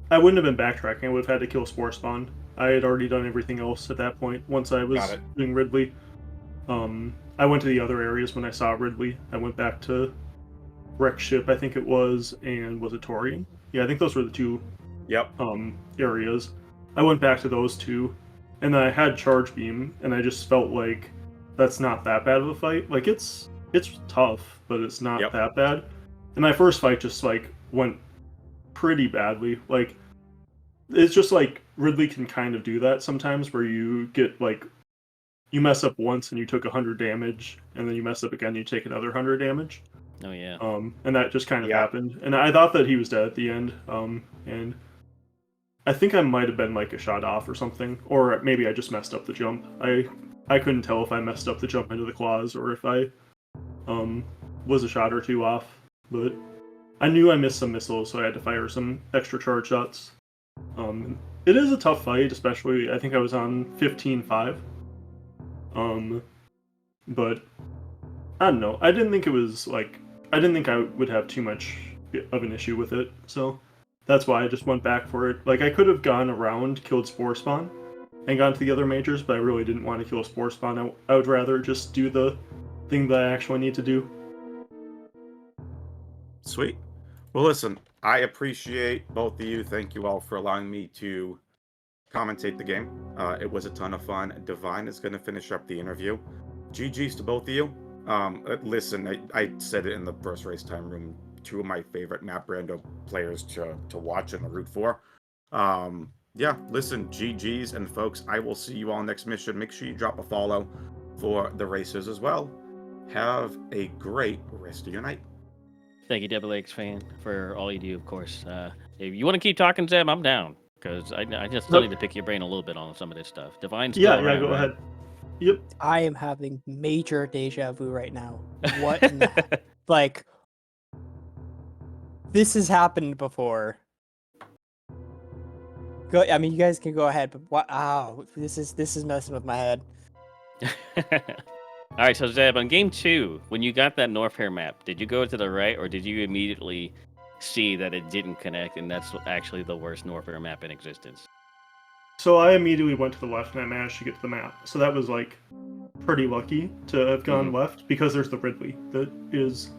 I wouldn't have been backtracking. I would have had to kill Spore Spawn. I had already done everything else at that point once I was doing Ridley. I went to the other areas when I saw Ridley. I went back to Wreck Ship, I think it was, and was it Torian? Yeah, I think those were the two areas. I went back to those two, and then I had Charge Beam, and I just felt like that's not that bad of a fight. It's tough, but it's not that bad. And my first fight just went pretty badly. It's just Ridley can kind of do that sometimes, where you get you mess up once and you took 100 damage, and then you mess up again and you take another 100 damage. Oh yeah. And that just kind of happened. And I thought that he was dead at the end. And I think I might have been a shot off or something, or maybe I just messed up the jump. I couldn't tell if I messed up the jump into the claws or if I was a shot or two off. But I knew I missed some missiles, so I had to fire some extra charge shots. It is a tough fight, especially I think I was on 15-5. But I don't know. I didn't think it was like I didn't think I would have too much of an issue with it, so that's why I just went back for it. Like I could have gone around, killed Spore Spawn, and gone to the other majors, but I really didn't want to kill Spore Spawn. I would rather just do the thing that I actually need to do. Sweet. Well, listen, I appreciate both of you. Thank you all for allowing me to commentate the game. It was a ton of fun. Divine is going to finish up the interview. GG's to both of you. Listen, I said it in the first race time room. Two of my favorite map Rando players to watch and to root for. Yeah, listen, GG's, and folks, I will see you all next mission. Make sure you drop a follow for the racers as well. Have a great rest of your night. Thank you, Double X fan, for all you do, of course. If you want to keep talking, Zeb, I'm down. Because I just still need to pick your brain a little bit on some of this stuff. Divine's still around, go right? ahead. Yep. I am having major deja vu right now. What? In the, like, this has happened before. Go. I mean, you guys can go ahead, but what? Oh, this is messing with my head. All right, so Zeb, on game 2, when you got that Norfair map, did you go to the right, or did you immediately see that it didn't connect, and that's actually the worst Norfair map in existence? So I immediately went to the left, and I managed to get to the map. So that was like pretty lucky to have gone left, because there's the Ridley that is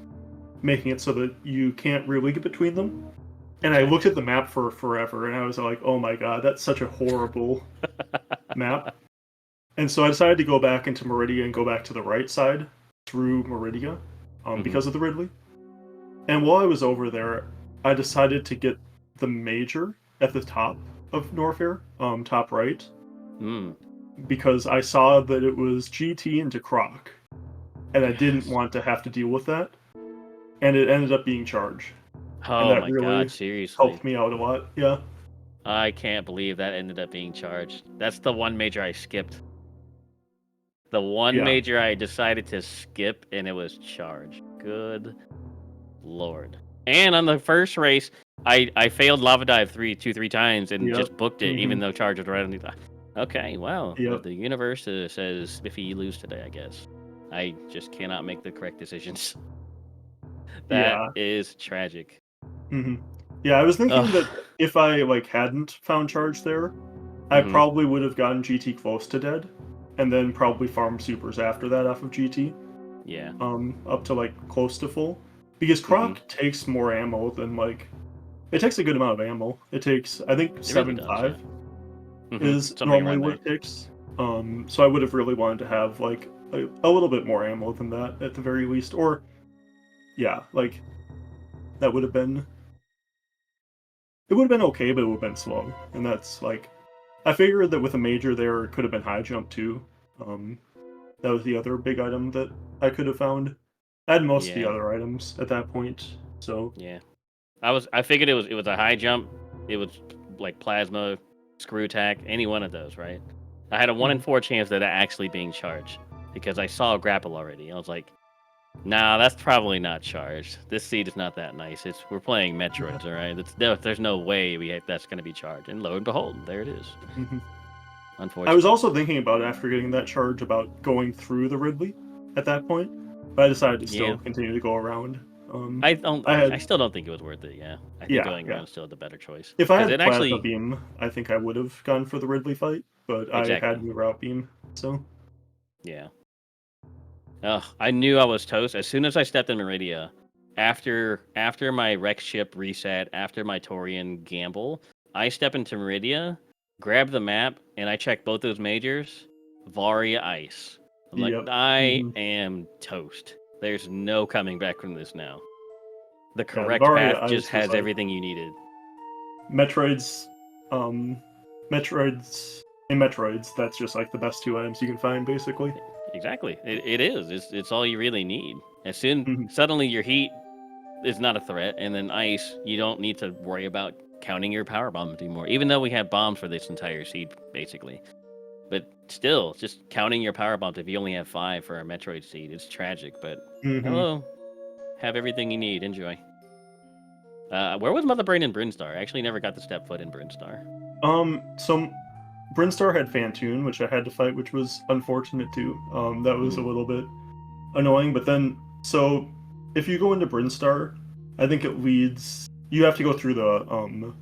making it so that you can't really get between them. And I looked at the map for forever, and I was like, oh my god, that's such a horrible map. And so I decided to go back into Meridia and go back to the right side through Meridia because of the Ridley. And while I was over there, I decided to get the major at the top of Norfair, top right, because I saw that it was GT into Croc, and I didn't want to have to deal with that. And it ended up being Charge. Oh and that my really god, seriously. helped me out a lot, yeah. I can't believe that ended up being Charged. That's the one major I skipped. The one major I decided to skip, and it was Charge. Good lord. And on the first race, I failed Lava Dive three times and just booked it, even though Charge was right on the... Okay, well, the universe says Spiffy, you lose today, I guess. I just cannot make the correct decisions. That is tragic. Yeah, I was thinking that if I hadn't found Charge there, I probably would have gotten GT close to dead, and then probably farmed supers after that off of GT. Yeah. Up to close to full, because Croc takes more ammo than it takes a good amount of ammo. It takes, I think, 7.5 is something normally what it takes. So I would have really wanted to have a little bit more ammo than that at the very least, or that would have been. It would have been okay, but it would have been slow, and that's I figured that with a major there, it could have been high jump too. That was the other big item that I could have found. I had most of the other items at that point, so yeah. I figured it was a high jump. It was plasma, screw attack, any one of those, right? I had a 1 in 4 chance that it actually being charged because I saw a grapple already. I was like, nah, that's probably not charged. This seed is not that nice. We're playing Metroids, all right? There's no way that's going to be charged. And lo and behold, there it is. Unfortunately. I was also thinking about, after getting that charge, about going through the Ridley at that point, but I decided to still continue to go around. I still don't think it was worth it, yeah. I think going around is still the better choice. If I had Plasma Beam, I think I would have gone for the Ridley fight, but I had new Route Beam, so... Yeah. I knew I was toast as soon as I stepped in Meridia. After my Rex ship reset, after my Torian gamble, I step into Meridia, grab the map, and I check both those majors. Varia Ice. I'm like, I am toast. There's no coming back from this now. The correct path just has everything you needed. Metroids, that's just the best 2 items you can find, basically. Exactly. It is. It's all you really need. As soon suddenly your heat is not a threat, and then ice, you don't need to worry about counting your power bombs anymore. Even though we have bombs for this entire seed, basically. But still, just counting your power bombs if you only have 5 for a Metroid seed, it's tragic. But hello, have everything you need. Enjoy. Where was Mother Brain in Brinstar? I actually never got to step foot in Brinstar. So Brinstar had Fantoon, which I had to fight, which was unfortunate too. That was a little bit annoying. But then, so if you go into Brinstar, I think it leads. You have to go through the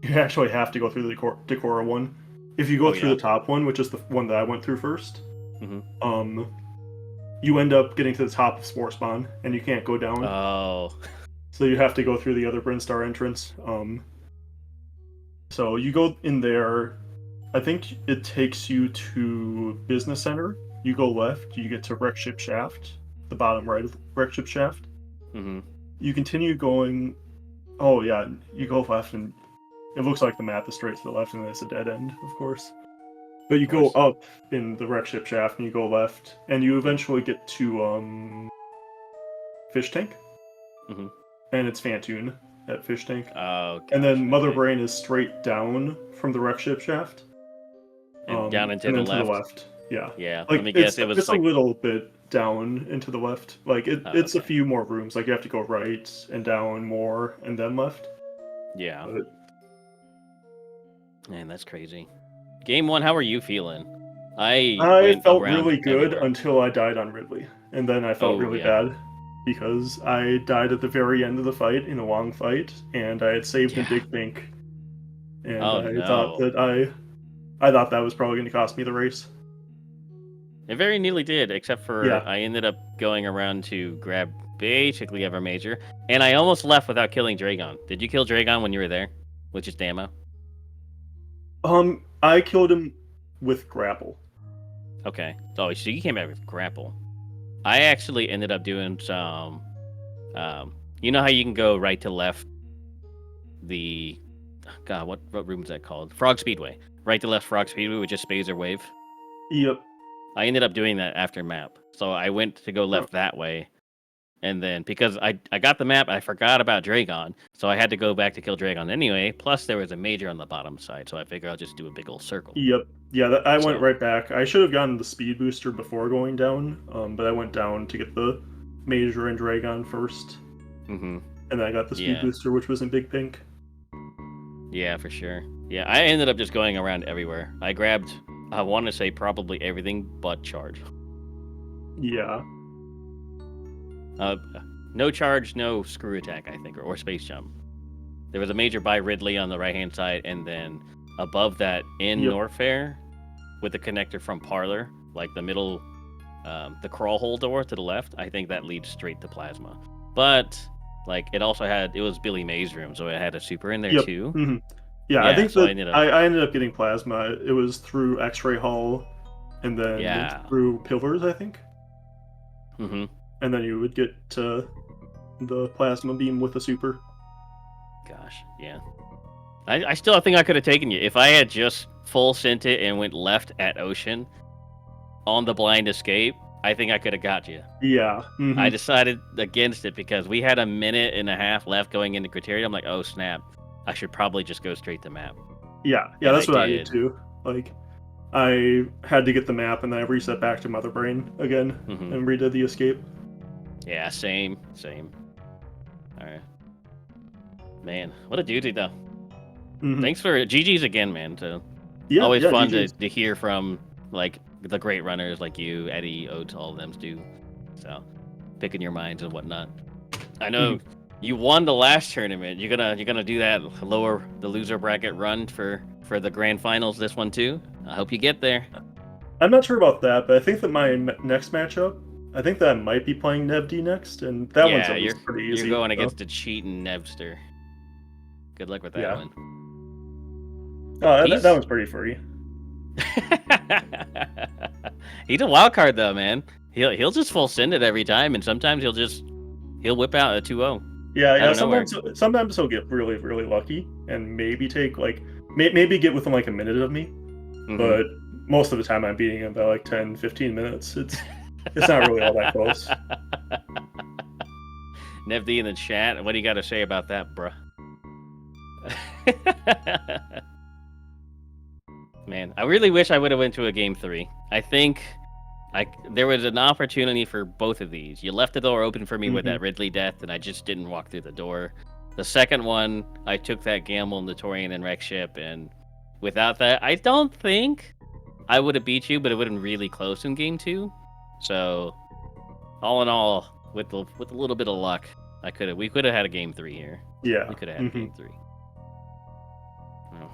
You actually have to go through the Decora one. If you go through the top one, which is the one that I went through first, you end up getting to the top of Spore Spawn, and you can't go down. Oh. So you have to go through the other Brinstar entrance. So you go in there. I think it takes you to Business Center. You go left, you get to Wreck Ship Shaft, the bottom right of Wreck Ship Shaft. You continue going. Oh yeah, you go left, and it looks like the map is straight to the left, and it's a dead end, of course. But you go up in the Wreck Ship Shaft, and you go left, and you eventually get to Fish Tank. And it's Fantoon at Fish Tank. Oh, gosh, and then Mother Brain is straight down from the Wreck Ship Shaft. And down into and the then left. To the left. Yeah. Yeah. Like, Let me guess. It was just like a little bit down into the left. Like it's a few more rooms. Like you have to go right and down more and then left. Yeah. But... Man, that's crazy. Game 1, how are you feeling? I felt really good until I died on Ridley, and then I felt really bad because I died at the very end of the fight in a long fight, and I had saved a Big Pink, and I thought that was probably going to cost me the race. It very nearly did, except for I ended up going around to grab basically Ever Major, and I almost left without killing Dragon. Did you kill Dragon when you were there with just ammo? I killed him with grapple. Okay. Oh, so you came back with grapple. I actually ended up doing some. You know how you can go right to left. What room is that called? Frog Speedway. Right to left Frog Speedway with just Spazer Wave. Yep. I ended up doing that after map, so I went to go left that way, and then because I got the map, I forgot about Dragon, so I had to go back to kill Dragon anyway. Plus, there was a major on the bottom side, so I figured I'll just do a big old circle. Yep. Yeah, I went right back. I should have gotten the speed booster before going down, but I went down to get the major and Dragon first. And then I got the speed booster, which was in Big Pink. Yeah, for sure. Yeah, I ended up just going around everywhere. I grabbed, I want to say probably everything but charge. Yeah. No charge, no screw attack, I think, or space jump. There was a major by Ridley on the right-hand side, and then above that in Norfair, with the connector from Parlor, like the middle, the crawl hole door to the left, I think that leads straight to Plasma. But, like, it was Billy May's room, so it had a super in there too. Yeah, I think so I ended up getting Plasma. It was through X-Ray Hall, and then through Pillars, I think. And then you would get to the Plasma Beam with a super. Gosh, yeah. I still think I could have taken you. If I had just full sent it and went left at Ocean on the blind escape, I think I could have got you. Yeah. I decided against it because we had a minute and a half left going into Criteria. I'm like, oh, snap. I should probably just go straight to map. Yeah, that's what I did too. Like, I had to get the map and then I reset back to Mother Brain again and redid the escape. Yeah, same. All right. Man, what a duty, though. Thanks for GG's again, man. Always fun to hear from, like, the great runners like you, Eddie, Oates, all of them do. So, picking your minds and whatnot. I know you won the last tournament. You're gonna do that lower the loser bracket run for the grand finals this one too. I hope you get there. I'm not sure about that, but I think that my next matchup, I think that I might be playing Nevd next, and that one's pretty easy. You're going against a cheating Nevster. Good luck with that one. Oh, that one's pretty free. He's a wild card though, man. He'll just full send it every time, and sometimes he'll whip out a 2-0. Yeah. Sometimes he'll get really, really lucky and maybe take maybe get within like a minute of me, but most of the time I'm beating him by like 10, 15 minutes. It's not really all that close. Nevd in the chat, what do you got to say about that, bruh? Man, I really wish I would have went to a game 3. I think there was an opportunity for both of these. You left the door open for me with that Ridley death, and I just didn't walk through the door. The second one, I took that gamble in the Torian and Wreck Ship, and without that, I don't think I would have beat you, but it would have been really close in game 2. So, all in all, with a little bit of luck, we could have had a game 3 here. Yeah. We could have had game 3. Well,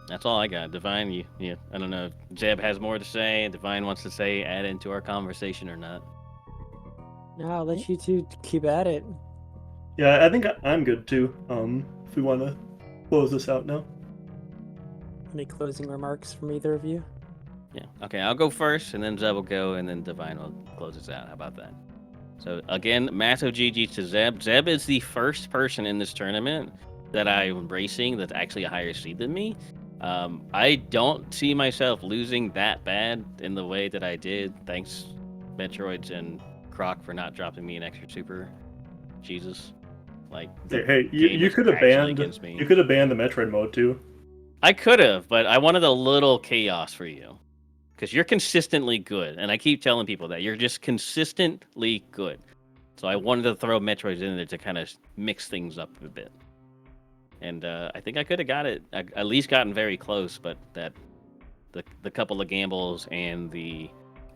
that's all I got. Divine, you I don't know if Zeb has more to say. Divine wants to say, add into our conversation or not. No, I'll let you two keep at it. Yeah, I think I'm good too. If we want to close this out now. Any closing remarks from either of you? Yeah. Okay, I'll go first, and then Zeb will go, and then Divine will close us out. How about that? So again, massive GG to Zeb. Zeb is the first person in this tournament that I'm racing that's actually a higher seed than me. I don't see myself losing that bad in the way that I did. Thanks, Metroids and Croc, for not dropping me an extra super. Jesus. Like, Hey, you could have banned the Metroid mode too. I could have, but I wanted a little chaos for you, because you're consistently good, and I keep telling people that you're just consistently good. So I wanted to throw Metroids in there to kind of mix things up a bit, and I think I could have got it, at least gotten very close. But that the couple of gambles and the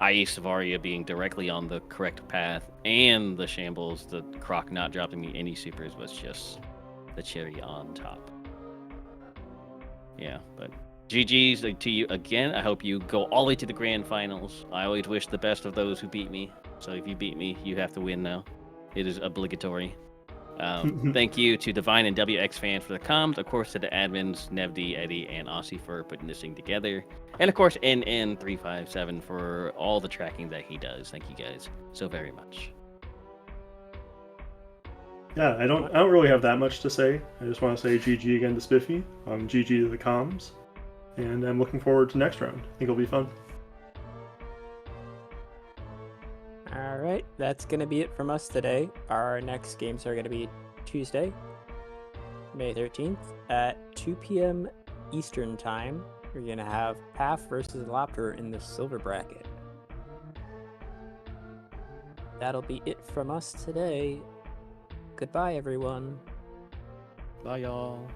IE Savaria being directly on the correct path, and the shambles, the Croc not dropping me any supers, was just the cherry on top. Yeah, but GG's to you again. I hope you go all the way to the grand finals. I always wish the best of those who beat me. So if you beat me, you have to win now. It is obligatory. Thank you to Divine and WX Fan for the comms. Of course, to the admins, Nevd, Eddie, and Aussie for putting this thing together. And of course, NN357 for all the tracking that he does. Thank you guys so very much. Yeah, I don't really have that much to say. I just want to say GG again to Spiffy. GG to the comms. And I'm looking forward to next round. I think it'll be fun. All right, that's going to be it from us today. Our next games are going to be Tuesday, May 13th at 2 p.m. Eastern Time. We're going to have PAF versus Lopter in the silver bracket. That'll be it from us today. Goodbye, everyone. Bye, y'all.